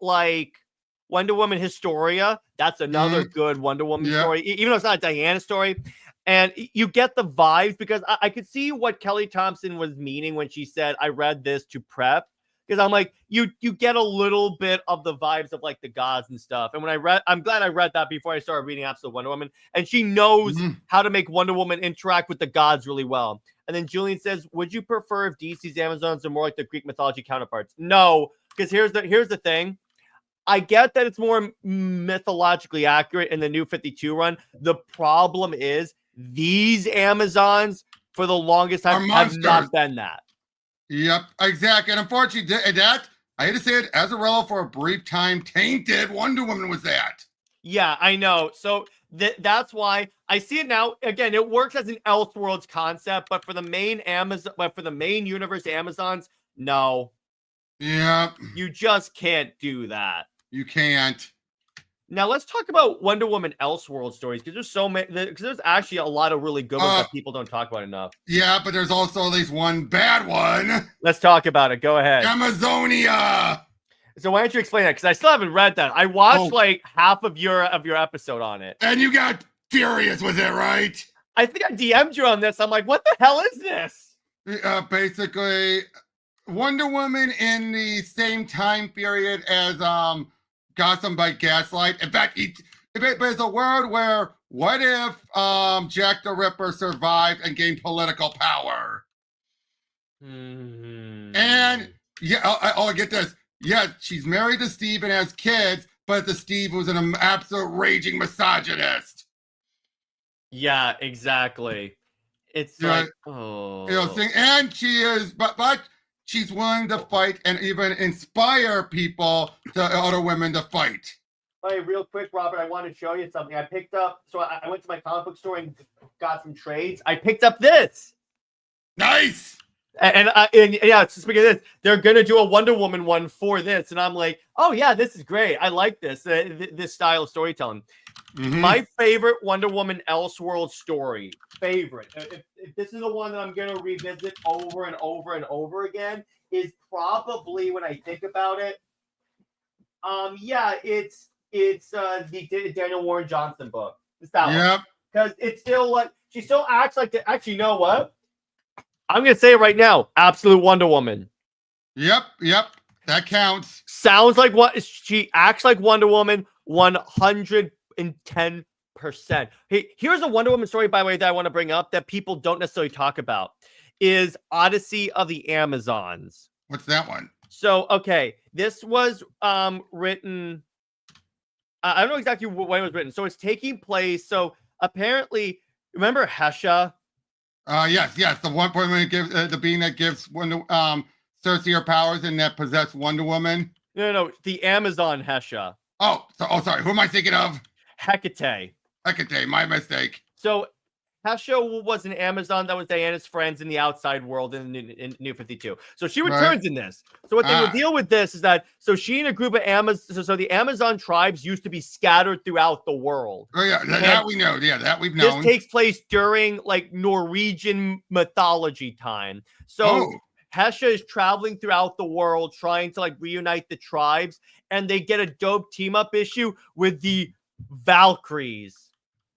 like Wonder Woman Historia, that's another good Wonder Woman story, even though it's not a Diana story. And you get the vibes because I could see what Kelly Thompson was meaning when she said, I read this to prep. Because I'm like, you get a little bit of the vibes of like the gods and stuff. And when I'm glad I read that before I started reading Absolute Wonder Woman. And she knows how to make Wonder Woman interact with the gods really well. And then Julian says, would you prefer if DC's Amazons are more like the Greek mythology counterparts? No, because here's the thing. I get that it's more mythologically accurate in the New 52 run. The problem is these Amazons, for the longest time, have not been that. Yep, exactly. And unfortunately, that, I hate to say it, Azarello for a brief time tainted Wonder Woman with that. Yeah, I know. So that's why I see it now. Again, it works as an Elseworlds concept, but for the main universe Amazons, no. Yeah. You just can't do that. You can't. Now let's talk about Wonder Woman Elseworld stories, because there's so many. Because there's actually a lot of really good ones that people don't talk about enough. Yeah, but there's also at least one bad one. Let's talk about it. Go ahead. Amazonia. So why don't you explain that? Because I still haven't read that. I watched like half of your episode on it, and you got furious with it, right? I think I DM'd you on this. I'm like, what the hell is this? Basically, Wonder Woman in the same time period as Gotham by Gaslight. In fact, it's a world where what if Jack the Ripper survived and gained political power? And yeah, get this. Yeah, she's married to Steve and has kids, but the Steve was an absolute raging misogynist. Yeah, exactly. It's like, oh, and she is, but she's willing to fight and even inspire people to other women to fight. Hey, real quick, Robert, I want to show you something. I picked up, so I went to my comic book store and got some trades. I picked up this. Nice. And yeah, speaking of this, they're gonna do a Wonder Woman one for this, and I'm like, oh yeah, this is great. I like this this style of storytelling. Mm-hmm. My favorite Wonder Woman Elseworld story, if this is the one that I'm gonna revisit over and over and over again, is probably, when I think about it, it's the Daniel Warren Johnson book. It's that one, because it's still like she still acts like the. Actually, you know what? I'm going to say it right now. Absolute Wonder Woman. Yep. That counts. Sounds like what she acts like Wonder Woman 110%. Hey, here's a Wonder Woman story, by the way, that I want to bring up that people don't necessarily talk about is Odyssey of the Amazons. What's that one? So, okay, this was written. I don't know exactly when it was written. So it's taking place. So apparently, remember Hesha? Yes. The one point when it gives the being that gives Cersei her powers and that possessed Wonder Woman. No, the Amazon Hesha. Sorry. Who am I thinking of? Hecate, my mistake. So Hesha was an Amazon that was Diana's friends in the outside world in New 52. So she returns in this. So what they reveal with this is that she and a group of Amazons. So the Amazon tribes used to be scattered throughout the world. Oh yeah, that we know. Yeah, that we've known. This takes place during like Norwegian mythology time. So Hesha is traveling throughout the world trying to like reunite the tribes, and they get a dope team up issue with the Valkyries.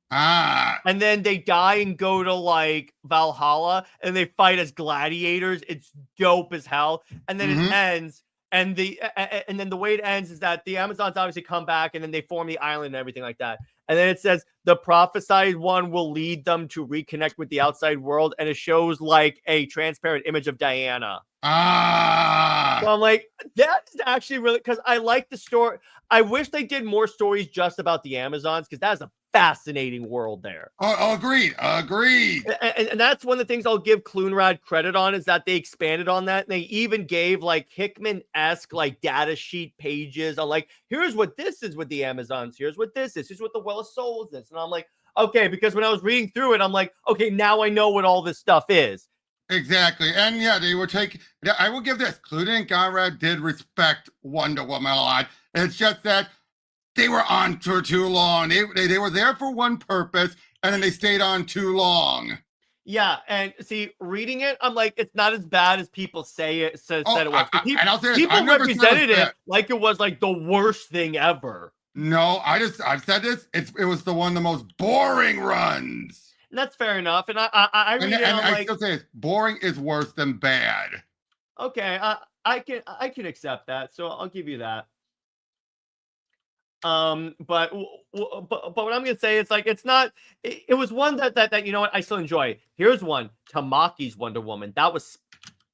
And then they die and go to like Valhalla and they fight as gladiators. It's dope as hell. And then it ends. And then the way it ends is that the Amazons obviously come back and then they form the island and everything like that. And then it says the prophesied one will lead them to reconnect with the outside world. And it shows like a transparent image of Diana. So I'm like, that's actually really, because I like the story. I wish they did more stories just about the Amazons, because that's a fascinating world there. Agreed. And that's one of the things I'll give Clunrad credit on, is that they expanded on that. And they even gave like Hickman-esque like data sheet pages on like, here's what this is with the Amazons. Here's what this is. Here's what the Well of Souls is. And I'm like, okay, because when I was reading through it, I'm like, okay, now I know what all this stuff is. Exactly. And yeah, they were taking, I will give this, Clunrad and Conrad did respect Wonder Woman a lot. It's just that they were on for too long. They were there for one purpose, and then they stayed on too long. Yeah, and see, reading it, I'm like, it's not as bad as people say it said it was. And I'll say this, people represented it like it was like the worst thing ever. No, I've said this. It was one of the most boring runs. And that's fair enough. And I read it, and I still say this, boring is worse than bad. Okay, I can accept that. So I'll give you that. But what I'm gonna say is like, it's not. It was one that you know what, I still enjoy. Here's one, Tamaki's Wonder Woman. That was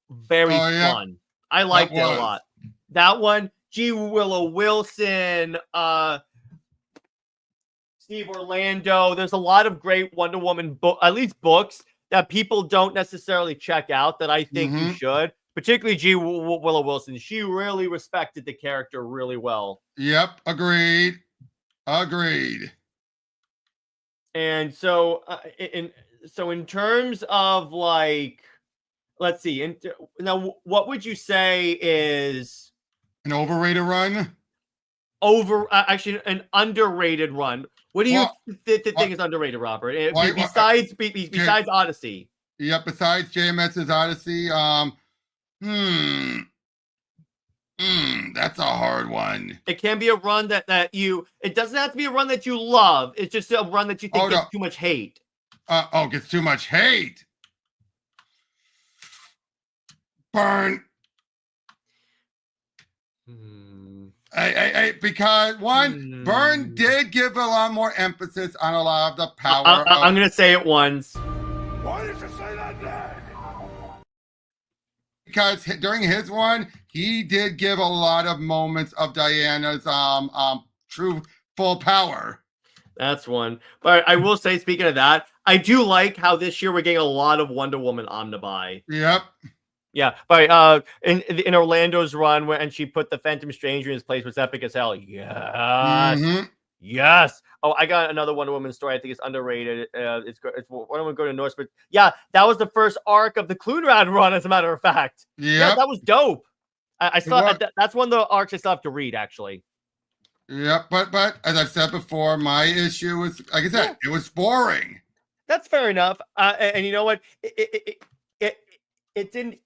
very fun. I liked it a lot. That one, G. Willow Wilson, Steve Orlando. There's a lot of great Wonder Woman at least books that people don't necessarily check out that I think you should. Particularly G. Willow Wilson. She really respected the character really well. Yep, agreed. And so, in terms of like, let's see. Now, what would you say is An overrated run? actually an underrated run? What do you think is underrated, Robert? Besides Odyssey. Yeah, besides JMS's Odyssey, that's a hard one. It can be a run that you. It doesn't have to be a run that you love. It's just a run that you think gets too much hate. Gets too much hate. Burn. Because Burn did give a lot more emphasis on a lot of the power. I'm gonna say it once. Why did you say that, Dad? Because during his one, he did give a lot of moments of Diana's true full power. That's one. But I will say, speaking of that, I do like how this year we're getting a lot of Wonder Woman Omnibuy. Yep. Yeah, but in Orlando's run, and she put the Phantom Stranger in his place, was epic as hell. Yes, yes. Oh, I got another Wonder Woman story. I think it's underrated. It's Wonder Woman go to Norse, but yeah, that was the first arc of the Clunrad run, as a matter of fact. Yep. Yeah, that was dope. I still that's one of the arcs I still have to read, actually. Yep, but as I've said before, my issue was, like I said, it was boring. That's fair enough. And you know what? It didn't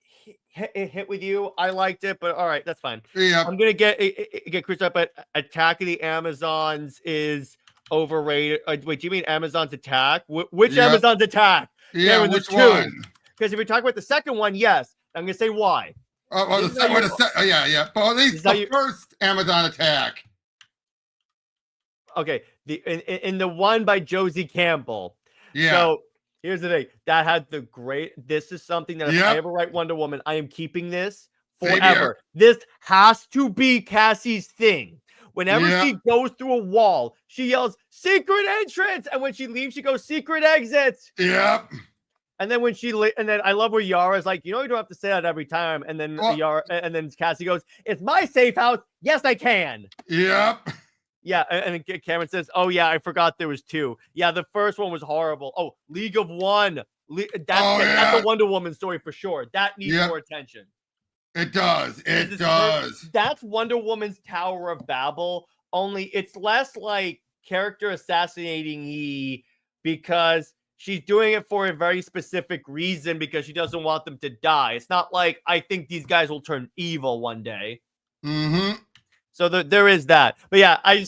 hit with you. I liked it, but all right, that's fine. Yeah, I'm gonna get cruised up. But Attack of the Amazons is overrated. Wait, do you mean Amazon's Attack? Which Amazon's Attack? Yeah, which one? Because if you're talking about the second one, yes, I'm gonna say why. Well, yeah. But at least the first Amazon Attack. Okay, in the one by Josie Campbell. Yeah. So here's the thing. That had the great. This is something that if I ever write Wonder Woman, I am keeping this forever. This has to be Cassie's thing. Whenever she goes through a wall, she yells "secret entrance," and when she leaves, she goes "secret exit." Yep. And then and then I love where Yara's like, you don't have to say that every time. And then then Cassie goes, "It's my safe house. Yes, I can." Yep. Yeah, and Cameron says, "Oh yeah, I forgot there was two. Yeah, the first one was horrible. Oh, League of One. That's a Wonder Woman story for sure. That needs more attention. It does. It does. That's Wonder Woman's Tower of Babel. Only it's less like character assassinating-y because she's doing it for a very specific reason because she doesn't want them to die. It's not like I think these guys will turn evil one day. Mm-hmm. So there is that. But yeah, I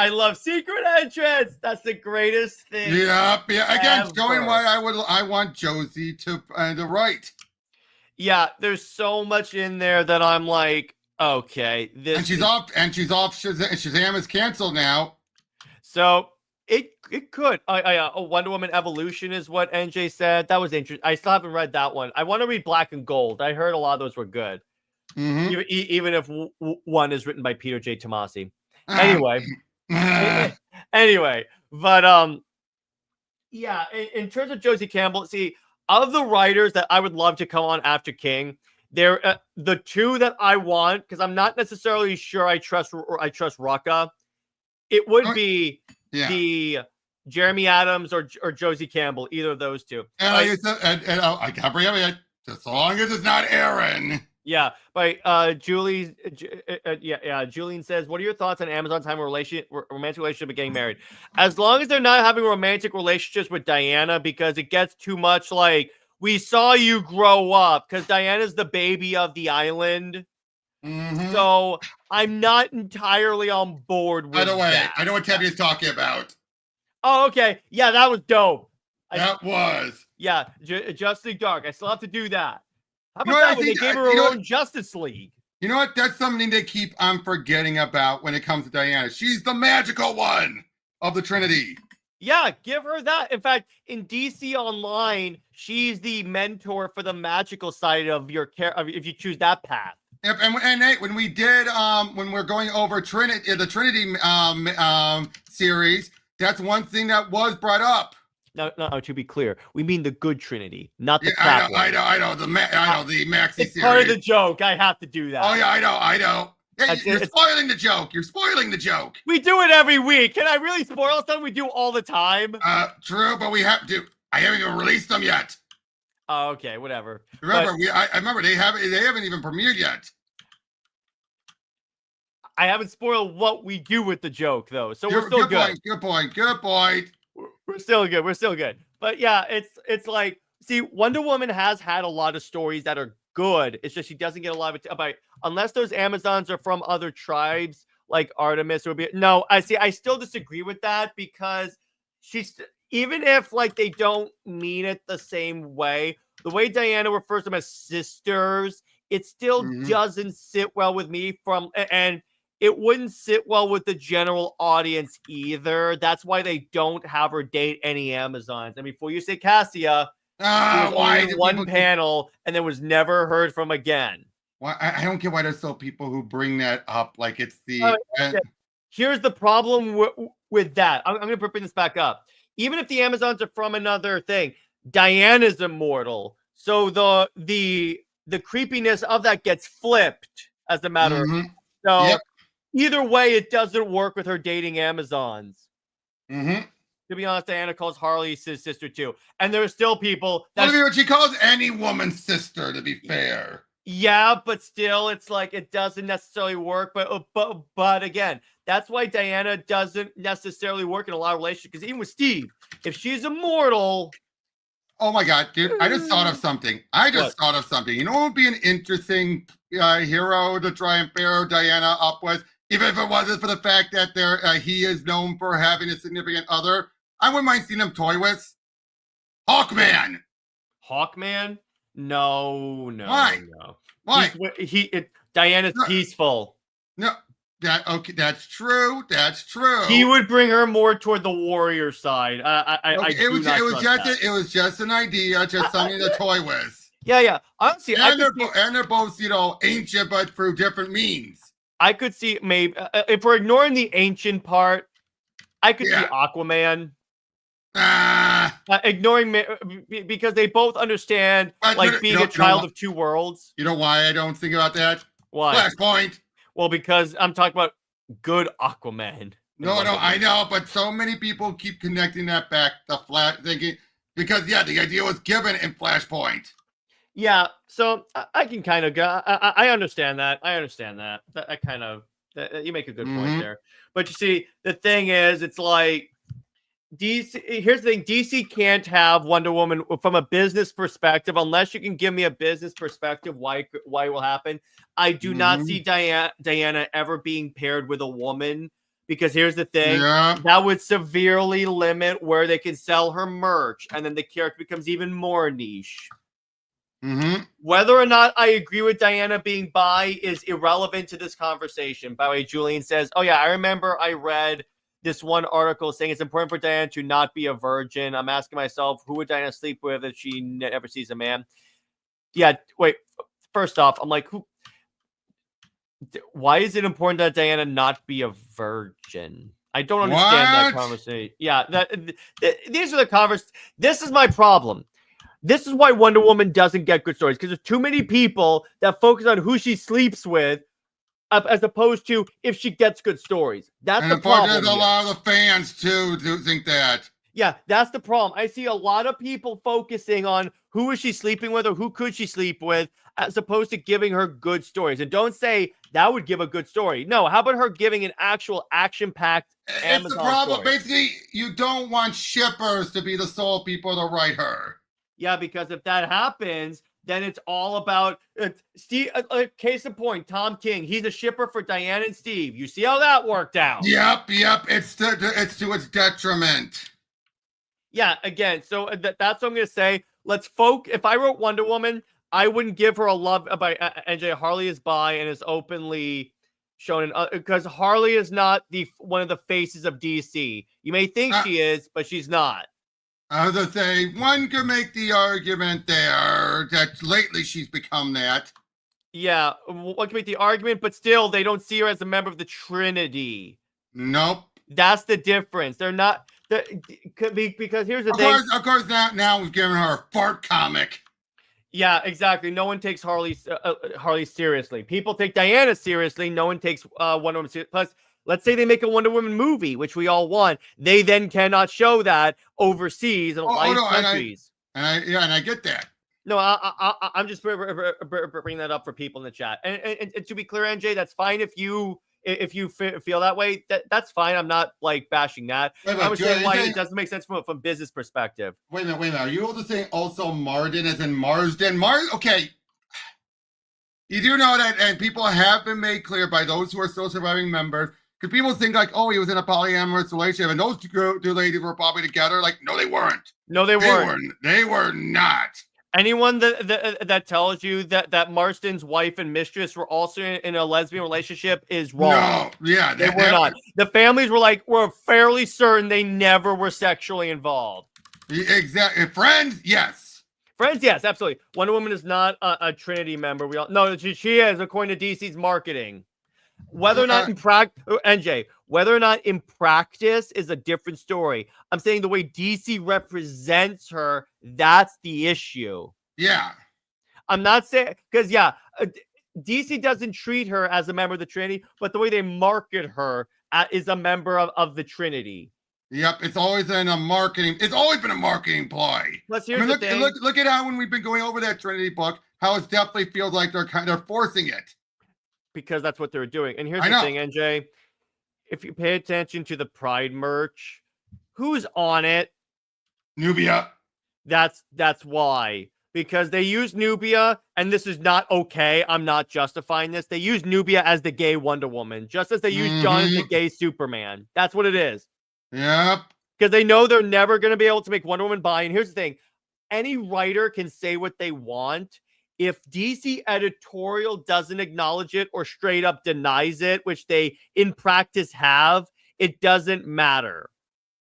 love secret entrance. That's the greatest thing. Yeah. Again, going why I want Josie to write. Yeah, there's so much in there that I'm like, okay, this. And she's off. Shazam is canceled now. So it could. Wonder Woman Evolution is what NJ said. That was interesting. I still haven't read that one. I want to read Black and Gold. I heard a lot of those were good. Mm-hmm. Even if one is written by Peter J. Tomasi. Anyway, but yeah, in terms of Josie Campbell, see, of the writers that I would love to come on after King, they're the two that I want because I'm not necessarily sure I trust Rucka. It would be the Jeremy Adams or Josie Campbell, either of those two. And I can't bring up it as long as it's not Aaron. Yeah, but Julie says, what are your thoughts on Amazon's time romantic relationship and getting married? As long as they're not having romantic relationships with Diana, because it gets too much like, we saw you grow up, because Diana's the baby of the island. Mm-hmm. So I'm not entirely on board with that. By the way, I know what Tevye is talking about. Oh, okay. Yeah, that was dope. That was. Yeah, Justice Dark. I still have to do that. How about that when they gave her her own Justice League? You know what? That's something they keep on forgetting about when it comes to Diana. She's the magical one of the Trinity. Yeah, give her that. In fact, in DC Online, she's the mentor for the magical side of your character if you choose that path. Yep, and Nate, when we did, when we're going over the Trinity series, that's one thing that was brought up. No, to be clear, we mean the good Trinity, not the crap one. I know the Maxi series. It's part of the joke. I have to do that. Oh yeah, I know. Yeah, you're spoiling the joke. You're spoiling the joke. We do it every week. Can I really spoil something we do all the time? True, but we have to. I haven't even released them yet. Oh, okay, whatever. Remember, I remember they haven't even premiered yet. I haven't spoiled what we do with the joke though, so we're still good. Good point. We're still good. We're still good. But yeah, it's like, see, Wonder Woman has had a lot of stories that are good. It's just she doesn't get a lot of it about, unless those Amazons are from other tribes like Artemis or no. I still disagree with that, because she's, even if like they don't mean it the same way, the way Diana refers to them as sisters, it still doesn't sit well with me and it wouldn't sit well with the general audience either. That's why they don't have her date any Amazons. And before you say Cassia, why one panel and then was never heard from again. Why? I don't get why there's still people who bring that up like it's the. Here's the problem with that. I'm going to bring this back up. Even if the Amazons are from another thing, Diana's immortal, so the creepiness of that gets flipped as a matter of fact. So either way, it doesn't work with her dating Amazons. To be honest, Diana calls Harley his sister too, and there are still people that she calls any woman sister. To be fair, yeah, but still, it's like it doesn't necessarily work. But again, that's why Diana doesn't necessarily work in a lot of relationships. Because even with Steve, if she's immortal. Oh my God, dude! I just thought of something. You know what would be an interesting hero to try and pair Diana up with, even if it wasn't for the fact that he is known for having a significant other. I wouldn't mind seeing him toy with Hawkman. Hawkman? No. Why? No. Why? Diana's peaceful. No. That's true. He would bring her more toward the warrior side. It was just an idea, just something to toy with. Yeah. Honestly, and they're both, ancient, but through different means. I could see maybe if we're ignoring the ancient part, I could see Aquaman. Ignoring because they both understand being a child of two worlds. You know why I don't think about that? Why? Flashpoint. Well, because I'm talking about good Aquaman. No, I know, but so many people keep connecting that back to Flash, thinking because the idea was given in Flashpoint. Yeah, so I can kind of go. I understand that. I kind of you make a good point there. But you see, the thing is, it's like DC. Here's the thing: DC can't have Wonder Woman from a business perspective unless you can give me a business perspective why it will happen. I do not see Diana ever being paired with a woman, because here's the thing: that would severely limit where they can sell her merch, and then the character becomes even more niche. Whether or not I agree with Diana being bi is irrelevant to this conversation. By the way, Julian says, "Oh yeah, I remember I read this one article saying it's important for Diana to not be a virgin. I'm asking myself, who would Diana sleep with if she never sees a man?" Yeah, wait. First off, I'm like, why is it important that Diana not be a virgin? I don't understand that conversation. Yeah, these are the conversations. This is my problem. This is why Wonder Woman doesn't get good stories, because there's too many people that focus on who she sleeps with as opposed to if she gets good stories. That's the problem. There's a lot of the fans, too, do think that. Yeah, that's the problem. I see a lot of people focusing on who is she sleeping with or who could she sleep with as opposed to giving her good stories. And don't say that would give a good story. No, how about her giving an actual action-packed Amazon It's the problem. story? Basically, you don't want shippers to be the sole people to write her. Yeah, because if that happens, then it's all about Steve. Case in point, Tom King. He's a shipper for Diana and Steve. You see how that worked out? Yep. It's to its detriment. Yeah. Again, so that's what I'm gonna say. Let's focus. If I wrote Wonder Woman, I wouldn't give her a love about NJ. Harley is bi and is openly shown in because Harley is not one of the faces of DC. You may think she is, but she's not. I was going to say, one could make the argument there that lately she's become that. Yeah, one can make the argument, but still, they don't see her as a member of the Trinity. Nope. That's the difference. They're not, because here's the thing. Of course, now we've given her a fart comic. Yeah, exactly. No one takes Harley seriously. People take Diana seriously. No one takes Wonder Woman seriously. Plus, let's say they make a Wonder Woman movie, which we all want. They then cannot show that overseas in a lot of no, countries. and I get that. No, I'm just bringing that up for people in the chat. And to be clear, NJ, that's fine if you feel that way. That's fine. I'm not like bashing that. I was saying why it doesn't make sense from business perspective. Wait a minute. Are you able to say also Marden as in Marsden? Okay. You do know that, and people have been made clear by those who are still surviving members, because people think like, oh, he was in a polyamorous relationship, and those two ladies were probably together. Like, no, they weren't. No, they weren't. They were not. Anyone that tells you that Marston's wife and mistress were also in a lesbian relationship is wrong. No, yeah, they were not. The families were fairly certain they never were sexually involved. Exactly. Friends, yes. Friends, yes, absolutely. Wonder Woman is not a Trinity member. She is, according to DC's marketing. Whether or not whether or not in practice is a different story. I'm saying the way DC represents her, that's the issue. Yeah. I'm not saying, because DC doesn't treat her as a member of the Trinity, but the way they market her is a member of the Trinity. Yep, it's always been a marketing ploy. Look at how when we've been going over that Trinity book, how it definitely feels like they're forcing it. Because that's what they're doing. And here's the thing, NJ. If you pay attention to the Pride merch, who's on it? Nubia. That's why. Because they use Nubia, and this is not okay. I'm not justifying this. They use Nubia as the gay Wonder Woman, just as they use John as the gay Superman. That's what it is. Yep. Because they know they're never going to be able to make Wonder Woman bi. And here's the thing. Any writer can say what they want. If DC editorial doesn't acknowledge it or straight up denies it, which they in practice have, it doesn't matter.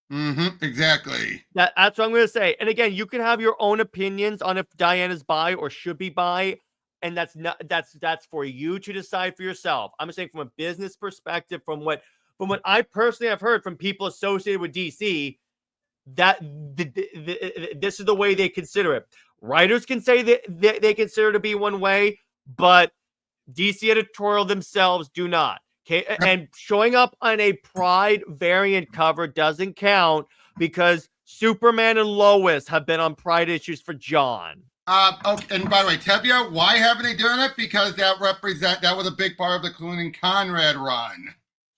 Exactly. That's what I'm going to say. And again, you can have your own opinions on if Diana's bi or should be bi, and that's for you to decide for yourself. I'm saying from a business perspective, from what I personally have heard from people associated with DC, that this is the way they consider it. Writers can say that they consider it to be one way, but DC editorial themselves do not. Okay, and showing up on a Pride variant cover doesn't count because Superman and Lois have been on Pride issues for John. Okay, and by the way, Tevya, why haven't they done it? Because that was a big part of the Clune and Conrad run.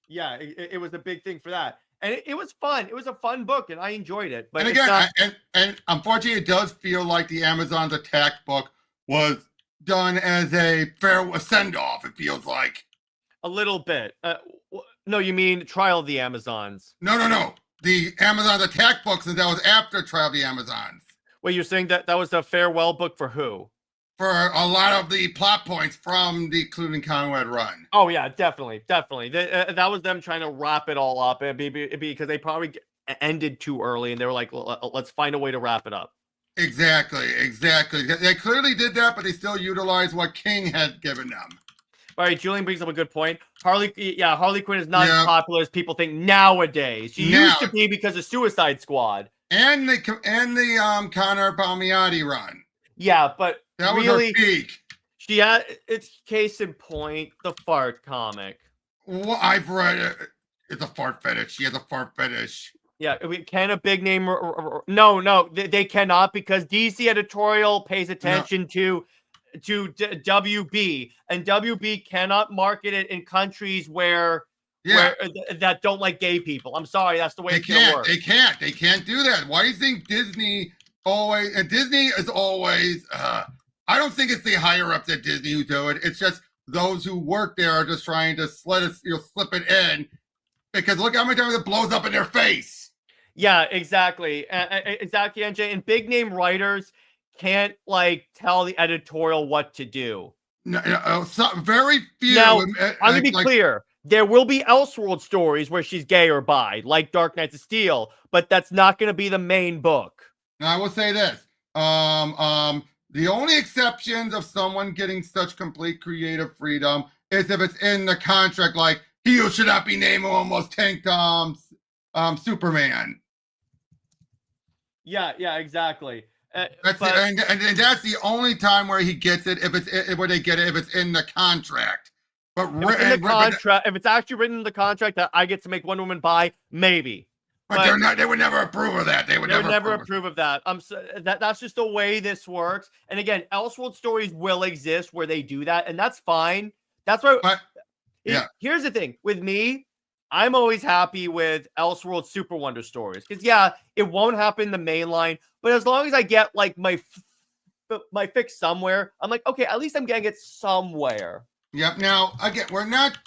Yeah, it was a big thing for that. And it was fun. It was a fun book, and I enjoyed it. But and again, and unfortunately, it does feel like the Amazon's Attack book was done as a fair send-off, it feels like. A little bit. No, you mean Trial of the Amazons. No. The Amazon's Attack book, since that was after Trial of the Amazons. Wait, you're saying that was a farewell book for who? For a lot of the plot points from the Clune and Conrad run. Oh, yeah, definitely. That was them trying to wrap it all up because they probably ended too early, and they were like, let's find a way to wrap it up. Exactly. They clearly did that, but they still utilized what King had given them. All right, Julian brings up a good point. Harley Quinn is not as popular as people think nowadays. She used to be because of Suicide Squad. And the Connor Palmiotti run. Yeah, but that was really, her peak. She had it's case in point, the fart comic. Well, I've read it. It's a fart fetish. She has a fart fetish. Yeah, can a big name? No, they cannot because DC editorial pays attention to WB, and WB cannot market it in countries where that don't like gay people. I'm sorry, that's the way it's gonna work. They can't do that. Why do you think Disney always? And Disney is always. I don't think it's the higher ups at Disney who do it. It's just those who work there are just trying to slip it in, because look how many times it blows up in their face. Yeah, exactly, NJ. And big name writers can't tell the editorial what to do. No, very few. Now, I'm gonna be clear. There will be Elseworld stories where she's gay or bi, like Dark Knights of Steel, but that's not going to be the main book. Now, I will say this: the only exceptions of someone getting such complete creative freedom is if it's in the contract, like he who should not be named almost tanked Superman. Yeah, exactly. That's but, and that's the only time where he gets it where they get it if it's in the contract. But if it's in the contract, if it's actually written in the contract that I get to make Wonder Woman bi, maybe. But they're not. They would never approve of that. They would never approve of that. That's just the way this works. And again, Elseworld stories will exist where they do that, and that's fine. That's why. But yeah, here's the thing with me. I'm always happy with Elseworld Super Wonder stories because it won't happen in the main line, but as long as I get like my fix somewhere, I'm like, okay, at least I'm getting it somewhere. Yep. Now again, we're not.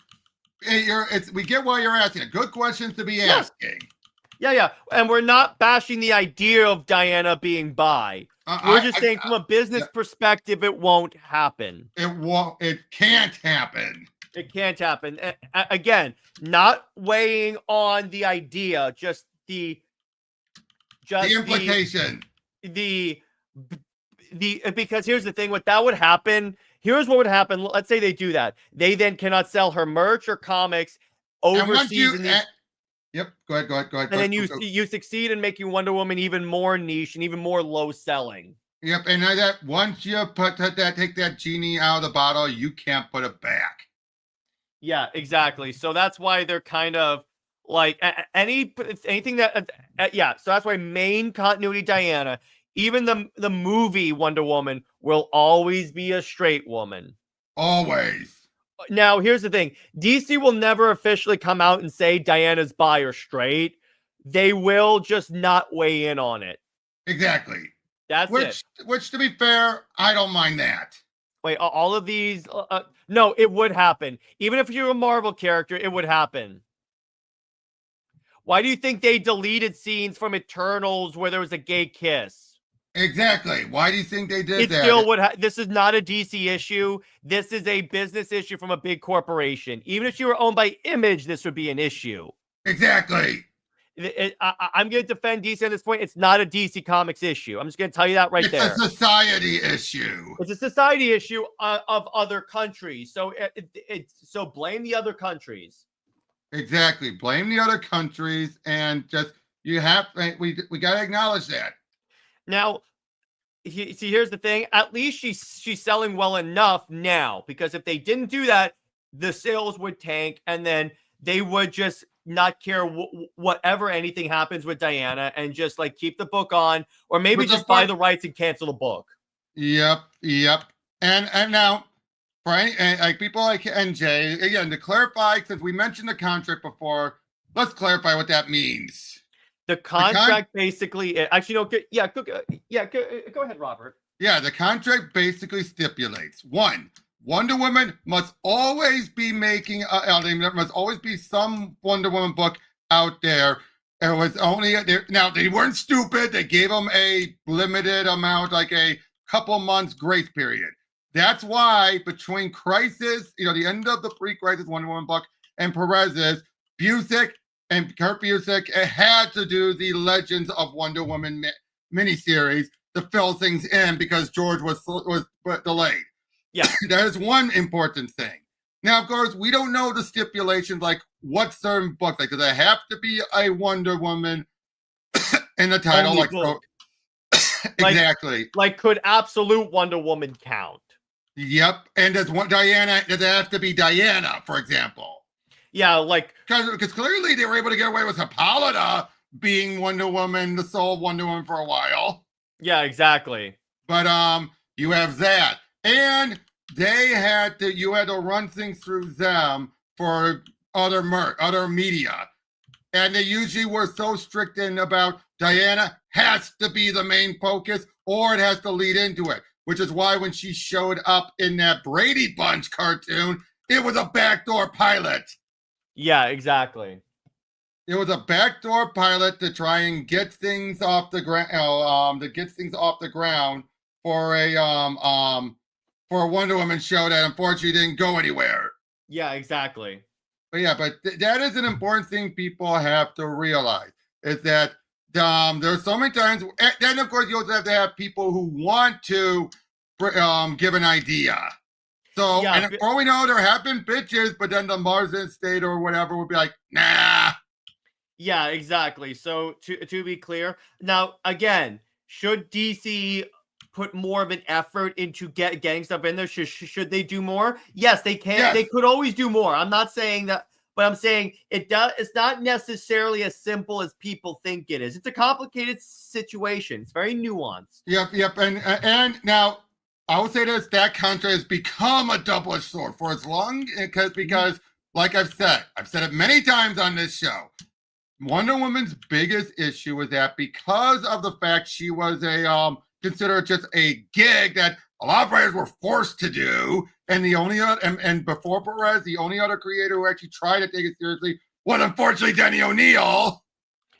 We get why you're asking. Good questions to be asking. Yeah, and we're not bashing the idea of Diana being bi. We're just saying from a business perspective, it won't happen. It won't. It can't happen. It can't happen. Again, not weighing on the idea, just the implication. Because here's the thing, that would happen. Here's what would happen. Let's say they do that. They then cannot sell her merch or comics overseas. Yep. Go ahead. And then you succeed in making Wonder Woman even more niche and even more low selling. Yep. And that once you take that genie out of the bottle, you can't put it back. Yeah, exactly. So that's why they're kind of like anything that So that's why main continuity Diana, even the movie Wonder Woman, will always be a straight woman. Always. Now, here's the thing. DC will never officially come out and say Diana's bi or straight. They will just not weigh in on it. Exactly. That's it. Which, to be fair, I don't mind that. Wait, all of these... no, it would happen. Even if you're a Marvel character, it would happen. Why do you think they deleted scenes from Eternals where there was a gay kiss? Exactly. Why do you think they did that? Still would. This is not a DC issue. This is a business issue from a big corporation. Even if you were owned by Image, this would be an issue. Exactly. I'm going to defend DC at this point. It's not a DC Comics issue. I'm just going to tell you that right there. It's a society issue. It's a society issue of other countries. So so blame the other countries. Exactly. Blame the other countries, and just we got to acknowledge that. Now, here's the thing. At least she's selling well enough now, because if they didn't do that, the sales would tank, and then they would just not care whatever anything happens with Diana, and just like keep the book on, or maybe just buy the rights and cancel the book. Yep. And now, Frank, and like people like NJ, again, to clarify, since we mentioned the contract before, let's clarify what that means. The contract basically, actually, no, go ahead, Robert. Yeah, the contract basically stipulates 1, Wonder Woman must always be making. There must always be some Wonder Woman book out there. It was only now they weren't stupid. They gave them a limited amount, like a couple months grace period. That's why between Crisis, the end of the pre-Crisis Wonder Woman book, and Perez's, Busiek and Kurt Busiek had to do the Legends of Wonder Woman miniseries to fill things in because George was delayed. Yeah. That is one important thing. Now, of course, we don't know the stipulations, like what certain books, like, does it have to be a Wonder Woman in the title? Exactly. Like, could absolute Wonder Woman count? Yep. And does it have to be Diana, for example? Yeah, like, because clearly they were able to get away with Hippolyta being Wonder Woman, the soul of Wonder Woman, for a while. Yeah, exactly. But you have that, and you had to run things through them for other media, and they usually were so strict about Diana has to be the main focus, or it has to lead into it. Which is why when she showed up in that Brady Bunch cartoon, it was a backdoor pilot. Yeah, exactly. It was a backdoor pilot to try and get things off the ground. For a Wonder Woman show that unfortunately didn't go anywhere. Yeah, exactly. But that is an important thing people have to realize, is that there's so many times. Then of course you also have to have people who want to give an idea. So, yeah, and for all we know, there have been bitches, but then the Marsden State or whatever would be like, nah. Yeah, exactly. So to be clear, now again, should DC put more of an effort into getting stuff in there? Should they do more? Yes, they can. Yes. They could always do more. I'm not saying that, but I'm saying it's not necessarily as simple as people think it is. It's a complicated situation. It's very nuanced. Yep. And now I would say this: that contract has become a double-edged sword for as long because, like I've said it many times on this show. Wonder Woman's biggest issue was that because of the fact she was considered just a gig that a lot of writers were forced to do, and the only and before Perez, the only other creator who actually tried to take it seriously was unfortunately Denny O'Neil.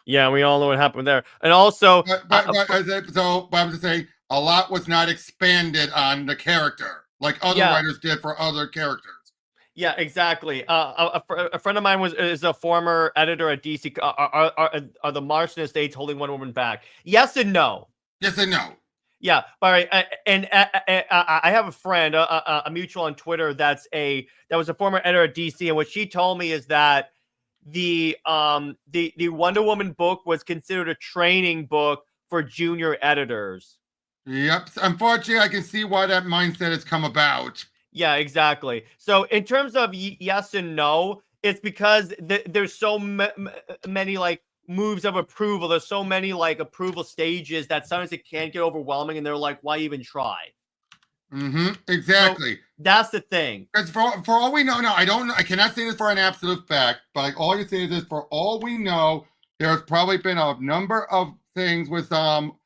Yeah, we all know what happened there, and also, but I'm just saying a lot was not expanded on the character like other writers did for other characters. Yeah, exactly. A friend of mine is a former editor at DC. Are the Marston estates holding Wonder Woman back? Yes and no. Yes and no. Yeah, all right. And I have a friend, a mutual on Twitter, that was a former editor at DC, and what she told me is that the Wonder Woman book was considered a training book for junior editors. Yep. Unfortunately, I can see why that mindset has come about. Yeah, exactly. So in terms of yes and no, it's because there's so many like moves of approval. There's so many like approval stages that sometimes it can get overwhelming, and they're like, why even try? Exactly. So that's the thing. Because for all we know, no, I don't know. I cannot say this for an absolute fact, but like all you say is this: for all we know, there's probably been a number of things with Wonder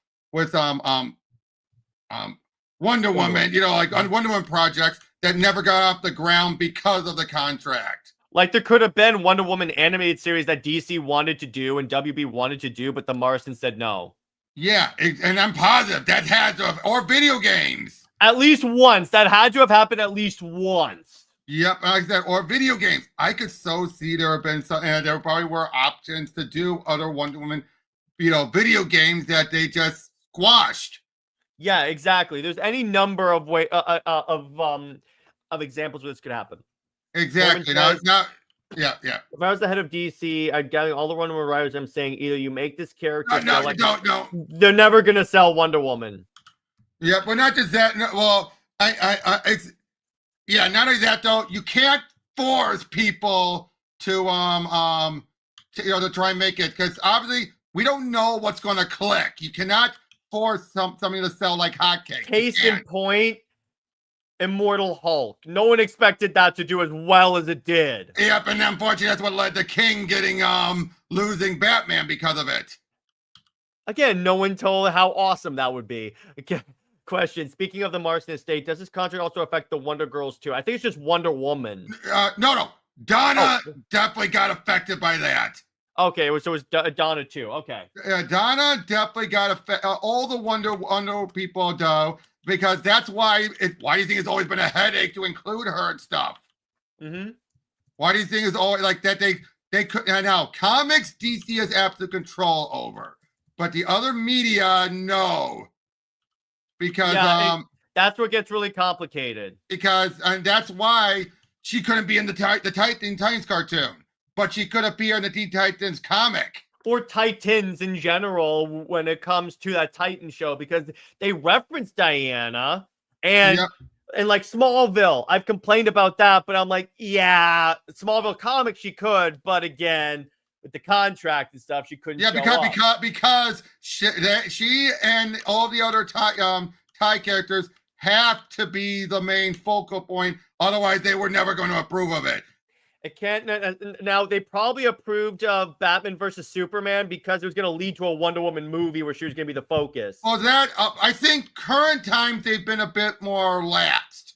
Woman, like on Wonder Woman projects that never got off the ground because of the contract. Like there could have been Wonder Woman animated series that DC wanted to do and WB wanted to do, but the Marston said no. Yeah, and I'm positive that had to have, or video games. At least once. That had to have happened at least once. Yep, like I said, or video games. I could so see there have been some, and there probably were options to do other Wonder Woman, video games that they just squashed. Yeah, exactly. There's any number of of examples where this could happen. Exactly. Now it's not. Yeah. If I was the head of DC, I'd gather all the Wonder Woman writers. I'm saying either you make this character. No. They're never gonna sell Wonder Woman. Yeah, but not just that. No, well, it's not only that though. You can't force people to to try and make it, because obviously we don't know what's going to click. You cannot force something to sell like hotcakes. Case in point, Immortal Hulk. No one expected that to do as well as it did. Yep, and unfortunately, that's what led to King getting losing Batman because of it. Again, no one told how awesome that would be. Question: speaking of the Marston estate, does this contract also affect the Wonder Girls too? I think it's just Wonder Woman. No. Donna definitely got affected by that. Okay, so it's Donna too. Okay. Donna definitely got affected. All the Wonder people do, because that's why. Why do you think it's always been a headache to include her and stuff? Why do you think it's always like that? They could now comics DC has absolute control over, but the other media no, because that's what gets really complicated. And that's why she couldn't be in the Titans cartoon. But she could appear in the Teen Titans comic. Or Titans in general when it comes to that Titan show, because they reference Diana and like Smallville. I've complained about that, but I'm like, yeah, Smallville comic she could, but again, with the contract and stuff, she couldn't. Yeah, because she and all the other tie characters have to be the main focal point. Otherwise, they were never going to approve of it. It can't. Now they probably approved of Batman versus Superman because it was going to lead to a Wonder Woman movie where she was going to be the focus. Well, that I think current times they've been a bit more laxed.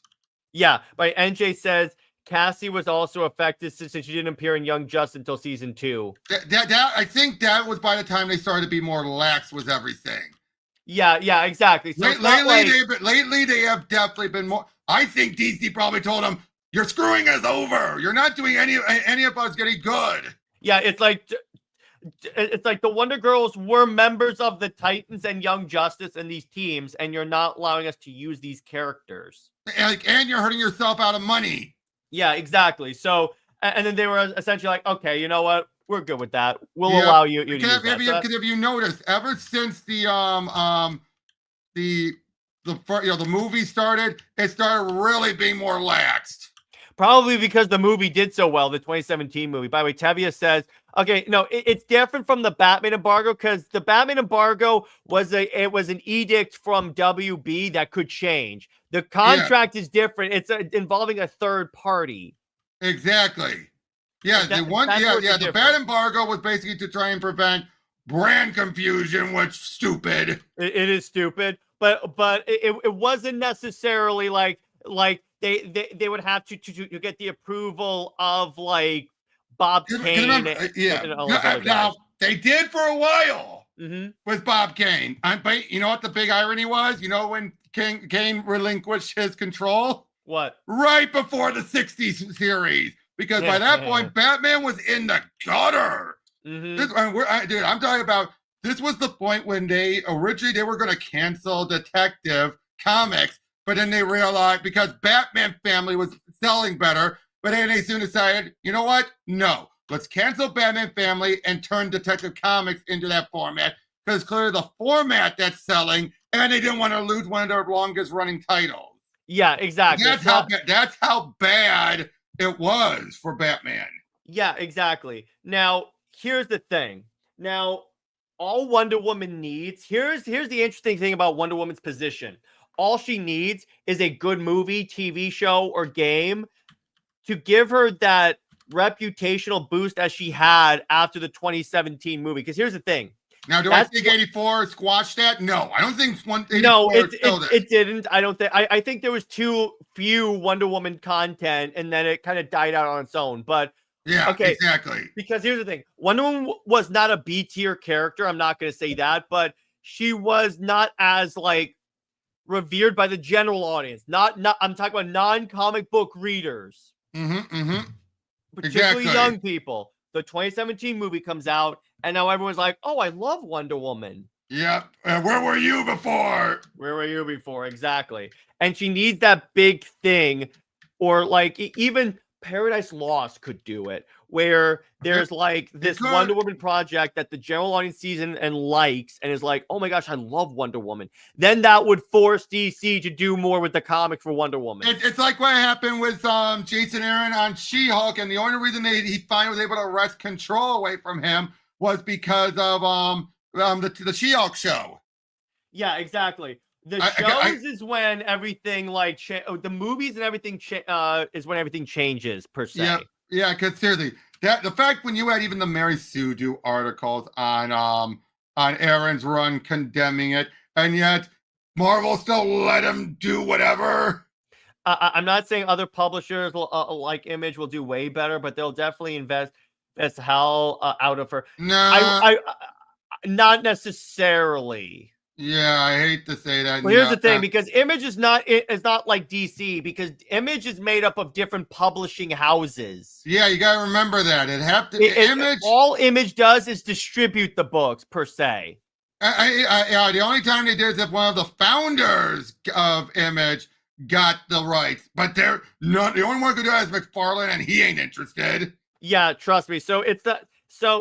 Yeah, but NJ says Cassie was also affected since she didn't appear in Young Justice until season 2. That I think that was by the time they started to be more lax with everything. Yeah, exactly. So lately they have definitely been more. I think DC probably told them, "You're screwing us over. You're not doing any of us getting good." Yeah, it's like the Wonder Girls were members of the Titans and Young Justice and these teams, and you're not allowing us to use these characters. And you're hurting yourself out of money. Yeah, exactly. So, and then they were essentially like, okay, you know what? we're good with that. We'll allow you to use that. Because if you noticed, ever since the movie started, it started really being more laxed. Probably because the movie did so well, the 2017 movie. By the way, Tevia says, okay, no, it's different from the Batman embargo because the Batman embargo was an edict from WB that could change. The contract is different. It's involving a third party. Exactly. Yeah, the Bat embargo was basically to try and prevent brand confusion, which stupid. It is stupid, but it wasn't necessarily like they would have to get the approval of like Bob Kane. Now they did for a while with Bob Kane. But you know what the big irony was? You know when Kane relinquished his control? What? Right before the 60s series. Because by that point, Batman was in the gutter. Dude, I'm talking about, this was the point when they were going to cancel Detective Comics, but then they realized because Batman Family was selling better, but then they soon decided, you know what? No, let's cancel Batman Family and turn Detective Comics into that format because clearly the format that's selling, and they didn't want to lose one of their longest running titles. Yeah, exactly. That's how bad it was for Batman. Yeah, exactly. Now, here's the thing. Now, all Wonder Woman needs, here's the interesting thing about Wonder Woman's position. All she needs is a good movie, TV show, or game to give her that reputational boost as she had after the 2017 movie. Because here's the thing. Now, I think 84 squashed that? No, I don't think 84 No, it didn't. I don't think. I think there was too few Wonder Woman content, and then it kind of died out on its own. But yeah, okay, exactly. Because here's the thing: Wonder Woman was not a B tier character. I'm not going to say that, but she was not as like revered by the general audience. Not. I'm talking about non-comic book readers, particularly young people. The 2017 movie comes out, and now everyone's like, "Oh, I love Wonder Woman." Yep. Where were you before? Where were you before? Exactly. And she needs that big thing, or like even Paradise Lost could do it, where there's like this Wonder Woman project that the general audience sees and likes, and is like, "Oh my gosh, I love Wonder Woman." Then that would force DC to do more with the comic for Wonder Woman. It's like what happened with Jason Aaron on She-Hulk, and the only reason he finally was able to wrest control away from him was because of the She-Hulk show. Yeah, exactly. The shows is when everything like the movies and everything is when everything changes per se. Yeah, because seriously, the fact when you had even the Mary Sue do articles on Aaron's run condemning it, and yet Marvel still let him do whatever. I'm not saying other publishers like Image will do way better, but they'll definitely invest hell out of her. No, I not necessarily. Yeah, I hate to say that. Well, here's the thing, because Image is not like DC, because Image is made up of different publishing houses. Yeah, you got to remember that. Image. All Image does is distribute the books per se. The only time they did is if one of the founders of Image got the rights, but they're not. The only one who could do that is McFarlane, and he ain't interested. Yeah, trust me. So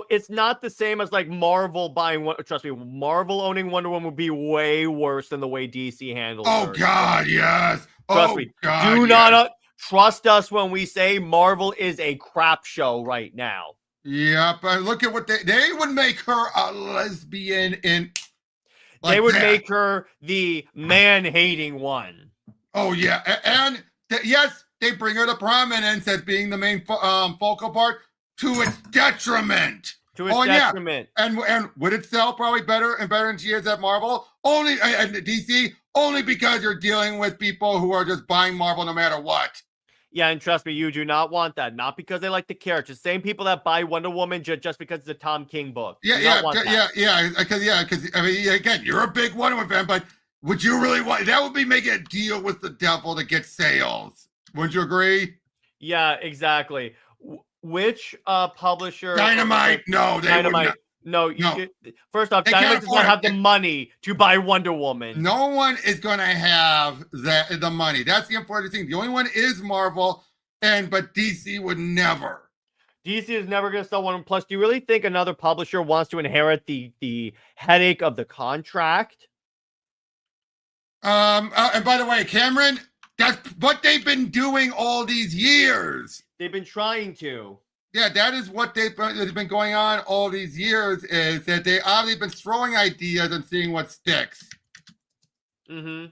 it's not the same as like Marvel buying one. Trust me, Marvel owning Wonder Woman would be way worse than the way DC handles. Oh God, yes. Trust me. God, do not trust us when we say Marvel is a crap show right now. Yep. Look at what they would make her a lesbian in. They would make her the man-hating one. Oh yeah, and yes, they bring her to prominence as being the main focal part. To its detriment. Detriment. Yeah. And would it sell probably better than she is at Marvel? Only and DC, only because you're dealing with people who are just buying Marvel no matter what. Yeah, and trust me, you do not want that. Not because they like the character. Same people that buy Wonder Woman just because it's a Tom King book. Yeah. Because I mean, again, you're a big Wonder Woman fan, but would you really want that? Would be making a deal with the devil to get sales. Would you agree? Yeah, exactly. Which publisher? Dynamite? No, they Dynamite. No. First off, Dynamite does not have the money to buy Wonder Woman. No one is going to have the money. That's the important thing. The only one is Marvel, but DC would never. DC is never going to sell Wonder Woman. Plus, do you really think another publisher wants to inherit the headache of the contract? And by the way, Cameron, that's what they've been doing all these years. They've been trying to. Yeah, that is what they've been going on all these years, is that they obviously been throwing ideas and seeing what sticks. Mm-hmm.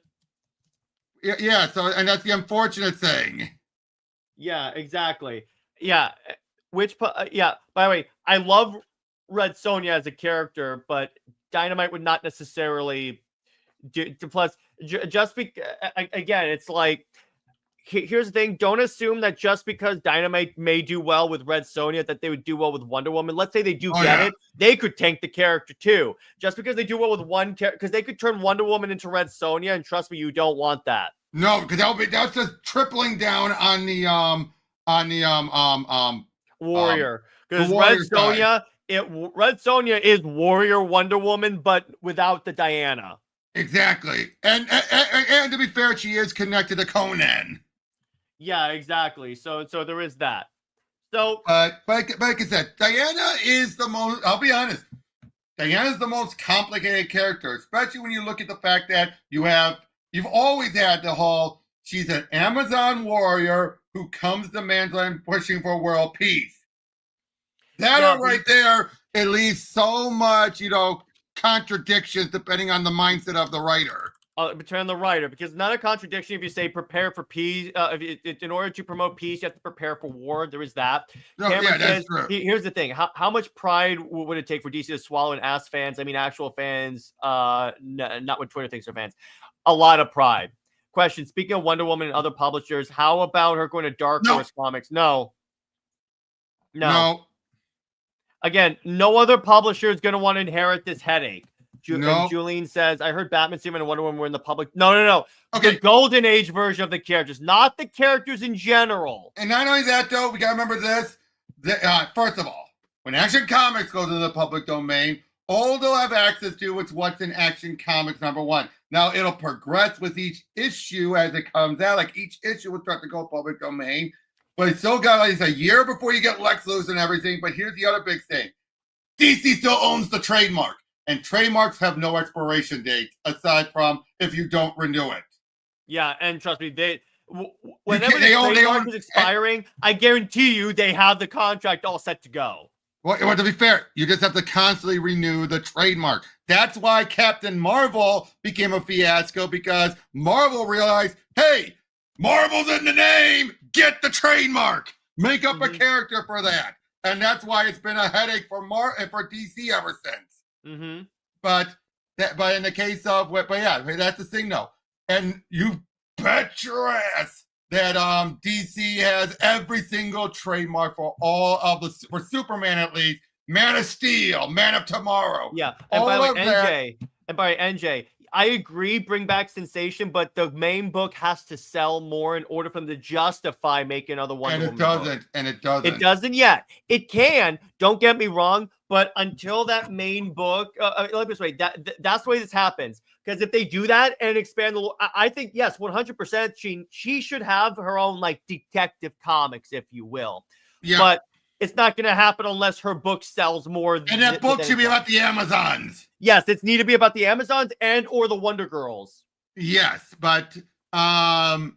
Yeah, so, and that's the unfortunate thing. Yeah, exactly. Yeah, yeah, by the way, I love Red Sonja as a character, but Dynamite would not necessarily do, plus, just because, again, it's like, here's the thing. Don't assume that just because Dynamite may do well with Red Sonja that they would do well with Wonder Woman. Let's say they do get it. They could tank the character too. Just because they do well with one character, because they could turn Wonder Woman into Red Sonja, and trust me, you don't want that. No, because that's just tripling down on the Warrior. Because Red Sonja is Warrior Wonder Woman, but without the Diana. Exactly. And to be fair, she is connected to Conan. Yeah, exactly. So there is that. So, but like I said, Diana is the most. I'll be honest. Diana's the most complicated character, especially when you look at the fact that you've always had the whole. She's an Amazon warrior who comes to Mandarin pushing for world peace. That right there, it leaves so much, contradictions depending on the mindset of the writer. Between the writer, because not a contradiction if you say prepare for peace. In order to promote peace, you have to prepare for war. There is that. No, Cameron that's says, true. Here's the thing: how much pride would it take for DC to swallow and ask fans? I mean, actual fans, not what Twitter thinks are fans. A lot of pride. Question: speaking of Wonder Woman and other publishers, how about her going to Dark Horse Comics? No. Again, no other publisher is going to want to inherit this headache. And Julene says, I heard Batman, Superman, and Wonder Woman were in the public. No. Okay. The Golden Age version of the characters, not the characters in general. And not only that, though, we got to remember this. First of all, when Action Comics goes into the public domain, all they'll have access to is what's in Action Comics #1. Now, it'll progress with each issue as it comes out. Like, each issue will start to go public domain. But it's still got a year before you get Lex Luthor and everything. But here's the other big thing. DC still owns the trademark. And trademarks have no expiration date, aside from if you don't renew it. Yeah, and trust me, whenever the trademark is expiring, I guarantee you they have the contract all set to go. Well, to be fair, you just have to constantly renew the trademark. That's why Captain Marvel became a fiasco, because Marvel realized, hey, Marvel's in the name, get the trademark. Make up a character for that. And that's why it's been a headache for DC ever since. Mm-hmm. But in the case of, that's the thing, though. And you bet your ass that DC has every single trademark for all of for Superman at least, Man of Steel, Man of Tomorrow. Yeah, and by the way, NJ, I agree, bring back Sensation, but the main book has to sell more in order for them to justify making another Wonder Woman book. And it doesn't. It doesn't yet. It can. Don't get me wrong. But until that main book, let me this way, that's the way this happens. Because if they do that and expand the, I think, yes, 100%, she should have her own, like, detective comics, if you will. Yeah. But it's not going to happen unless her book sells more. And that book should be about the Amazons. Yes, it's need to be about the Amazons and or the Wonder Girls. Yes, but that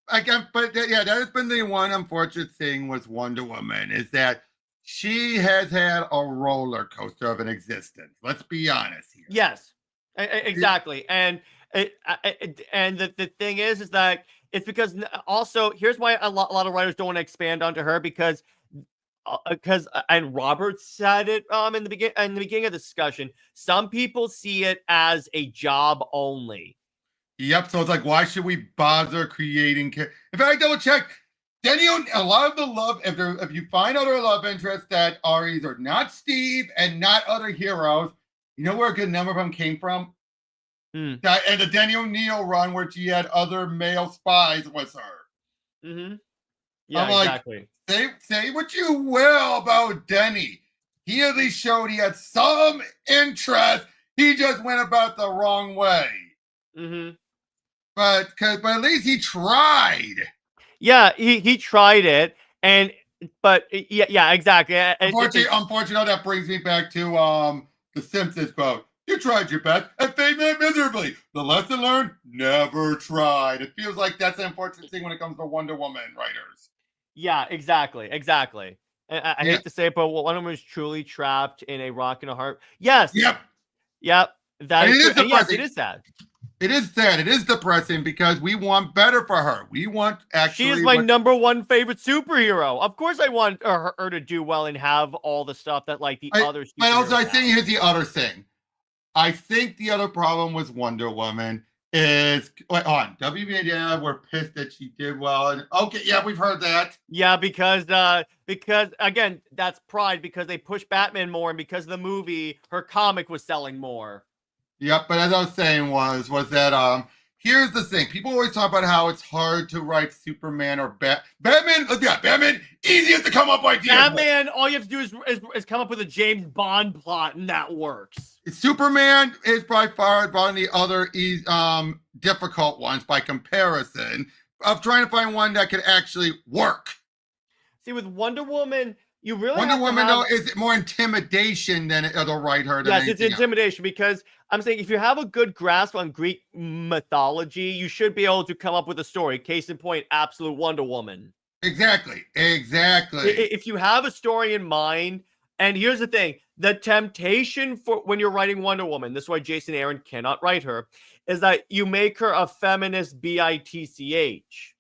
has been the one unfortunate thing with Wonder Woman, is that she has had a roller coaster of an existence. Let's be honest here. Yes, exactly. And the thing is that it's because also, here's why a lot of writers don't want to expand onto her, because and Robert said it in the beginning of the discussion, some people see it as a job only. Yep. So it's like, why should we bother creating? In fact, I double checked. A lot of the love, if you find other love interests that are either not Steve and not other heroes, you know where a good number of them came from? And the Denny O'Neil run, where she had other male spies with her. Mm-hmm. Yeah, exactly. Say what you will about Denny. He at least showed he had some interest. He just went about the wrong way. Mm-hmm. But at least he tried. Yeah, he tried it, and But yeah, exactly. Unfortunately, that brings me back to the Simpsons quote. You tried your best and failed miserably. The lesson learned, never tried. It feels like that's an unfortunate thing when it comes to Wonder Woman writers. Yeah, exactly. And I hate to say it, but Wonder Woman is truly trapped in a rock and a hard. Yes. Yep. That is true. And yes, it is sad. It is sad. It is depressing because we want better for her. We want actually. She is my number one favorite superhero. Of course, I want her to do well and have all the stuff that like the other. I think here's the other thing. I think the other problem with Wonder Woman is WB were pissed that she did well. And okay, yeah, we've heard that. Yeah, because again, that's pride because they pushed Batman more, and because of the movie, her comic was selling more. Yep, but as I was saying was that here's the thing. People always talk about how it's hard to write Superman or Batman. Batman, easiest to come up with ideas. Batman, all you have to do is come up with a James Bond plot, and that works. Superman is by far one of the other difficult ones by comparison of trying to find one that could actually work. See, with Wonder Woman, you really Wonder Woman though is more intimidation than it'll write her. Yes, it's intimidation because I'm saying if you have a good grasp on Greek mythology, you should be able to come up with a story. Case in point, absolute Wonder Woman. Exactly. If you have a story in mind, and here's the thing, the temptation for when you're writing Wonder Woman, this is why Jason Aaron cannot write her, is that you make her a feminist bitch.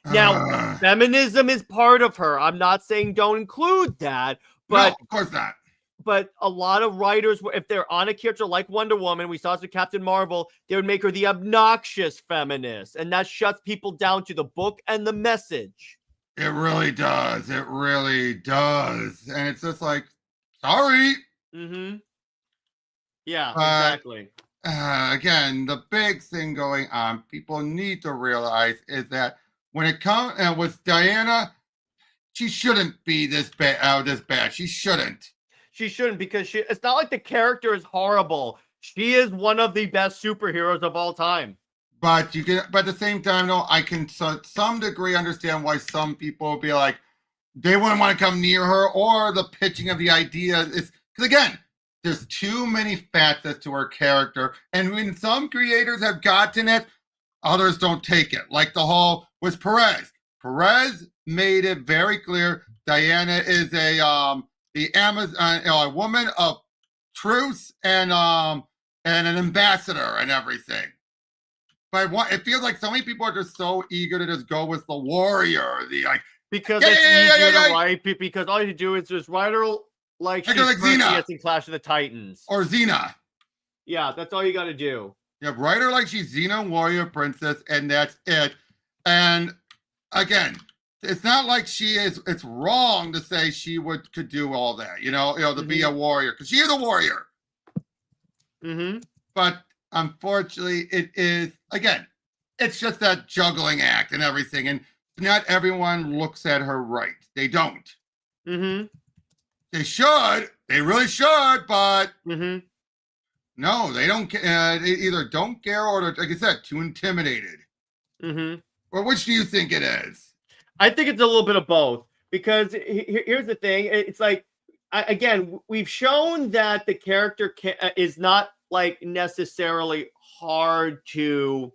Now, feminism is part of her. I'm not saying don't include that, but no, of course not. But a lot of writers, if they're on a character like Wonder Woman, we saw this with Captain Marvel, they would make her the obnoxious feminist, and that shuts people down to the book and the message. It really does. And it's just like, sorry. Mm-hmm. Yeah, exactly. Again, the big thing going on, people need to realize is that when it comes with Diana, she shouldn't be this bad. She shouldn't. She shouldn't because it's not like the character is horrible. She is one of the best superheroes of all time. But at the same time, though, I can to some degree understand why some people will be like, they wouldn't want to come near her, or the pitching of the idea is because again, there's too many facets to her character, and when some creators have gotten it, others don't take it. Like the whole was Perez. Perez made it very clear Diana is the Amazon, a woman of truth and an ambassador and everything. But it feels like so many people are just so eager to just go with the warrior, because it's easier to write. Because all you do is just write her like she's Xena in Clash of the Titans or Xena. Yeah, that's all you got to do. Yeah, write her like she's Xena, warrior princess, and that's it. And again, it's not like she is. It's wrong to say she could do all that. To be a warrior because she is a warrior. Mm-hmm. But unfortunately, it is again. It's just that juggling act and everything, and not everyone looks at her right. They don't. Mm-hmm. They should. They really should, but no, they don't. They either don't care or, like I said, too intimidated. Mm-hmm. Or which do you think it is? I think it's a little bit of both because here's the thing. It's like, again, we've shown that the character is not like necessarily hard to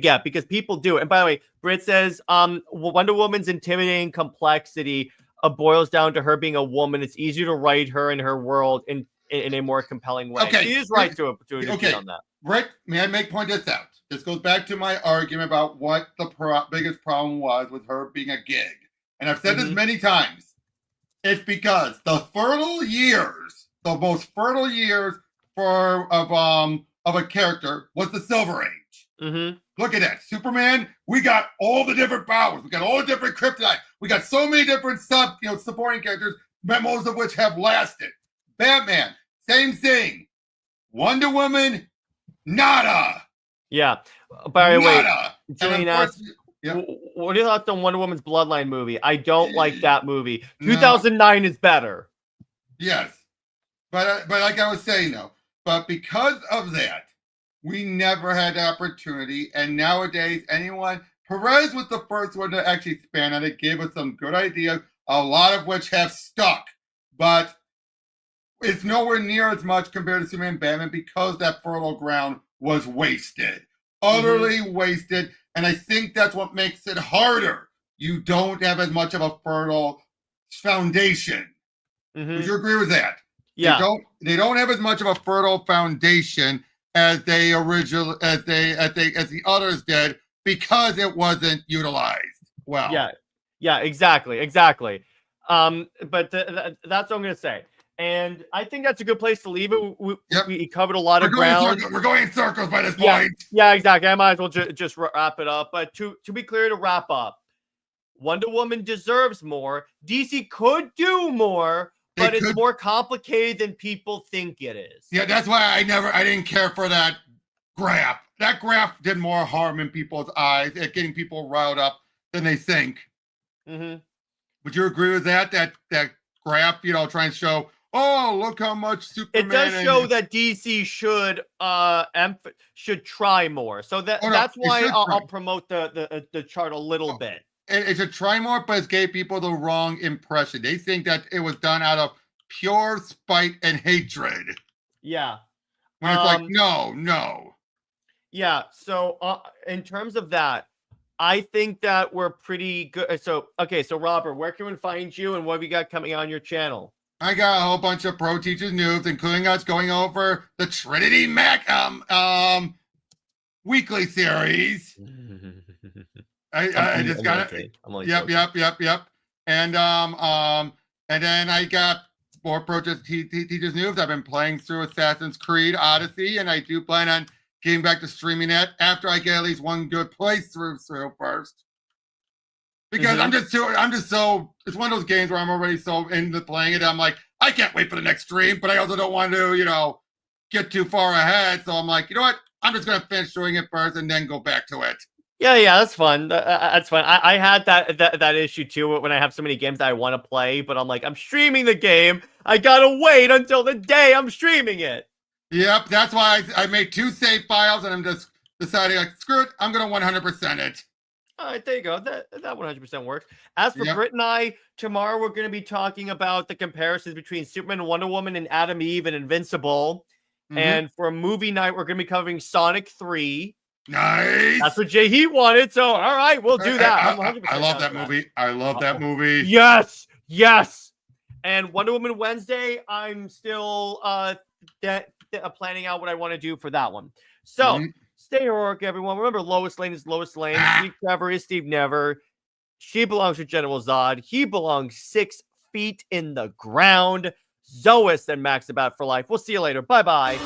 get because people do it. And by the way, Britt says Wonder Woman's intimidating complexity boils down to her being a woman. It's easier to write her in her world in a more compelling way. Okay. She is right to a degree on that. Britt, may I point this out? This goes back to my argument about what the biggest problem was with her being a gig. And I've said this many times. It's because the most fertile years of a character was the Silver Age. Mm-hmm. Look at that. Superman, we got all the different powers. We got all the different kryptonite. We got so many different supporting characters, most of which have lasted. Batman, same thing. Wonder Woman, nada. Yeah. By the way, Julian asked, yeah. what are your thoughts on Wonder Woman's Bloodline movie? I don't like that movie. 2009 is better. Yes. But like I was saying, though, but because of that, we never had the opportunity. And nowadays, anyone Perez was the first one to actually expand on it, gave us some good ideas, a lot of which have stuck, but it's nowhere near as much compared to Superman and Batman because that fertile ground was wasted, utterly wasted, and I think that's what makes it harder. You don't have as much of a fertile foundation. Would you agree with that? Yeah. They don't have as much of a fertile foundation as they originally as the others did because it wasn't utilized well. Yeah, exactly. But that's what I'm gonna say, and I think that's a good place to leave it. We covered a lot of ground. We're going in circles by this point. Yeah, exactly. I might as well just wrap it up. But to be clear, to wrap up, Wonder Woman deserves more. DC could do more, but it's more complicated than people think it is. Yeah, that's why I didn't care for that graph. That graph did more harm in people's eyes at getting people riled up than they think. Would you agree with that? That graph, trying to show, oh, look how much Superman. It does show that DC should try more. So that's why I'll promote the chart a little bit. It should try more, but it gave people the wrong impression. They think that it was done out of pure spite and hatred. Yeah. When it's like, no. Yeah. So in terms of that, I think that we're pretty good. So Robert, where can we find you and what have you got coming on your channel? I got a whole bunch of Pro Teachers news, including us going over the Trinity weekly series. I just got it. Yep. And then I got more Pro Teachers news. I've been playing through Assassin's Creed Odyssey, and I do plan on getting back to streaming it after I get at least one good playthrough first. Because I'm just so it's one of those games where I'm already so into playing it. I'm like, I can't wait for the next stream, but I also don't want to, get too far ahead. So I'm like, you know what? I'm just gonna finish doing it first and then go back to it. Yeah, that's fun. That's fun. I had that issue too when I have so many games that I want to play, but I'm like, I'm streaming the game. I gotta wait until the day I'm streaming it. Yep, that's why I made 2 save files, and I'm just deciding, like, screw it, I'm gonna 100% it. All right, there you go. That 100% works. As for Britt and I, tomorrow we're going to be talking about the comparisons between Superman and Wonder Woman and Adam Eve and Invincible. And for a movie night, we're going to be covering Sonic 3. Nice. That's what JJheat wanted. So, all right, we'll do that. I love that movie. I love that movie. Yes. And Wonder Woman Wednesday, I'm still planning out what I want to do for that one. So, stay heroic, everyone. Remember, Lois Lane is Lois Lane. Steve Trevor is Steve Never. She belongs to General Zod. He belongs 6 feet in the ground. Zois and Max about for life. We'll see you later. Bye-bye.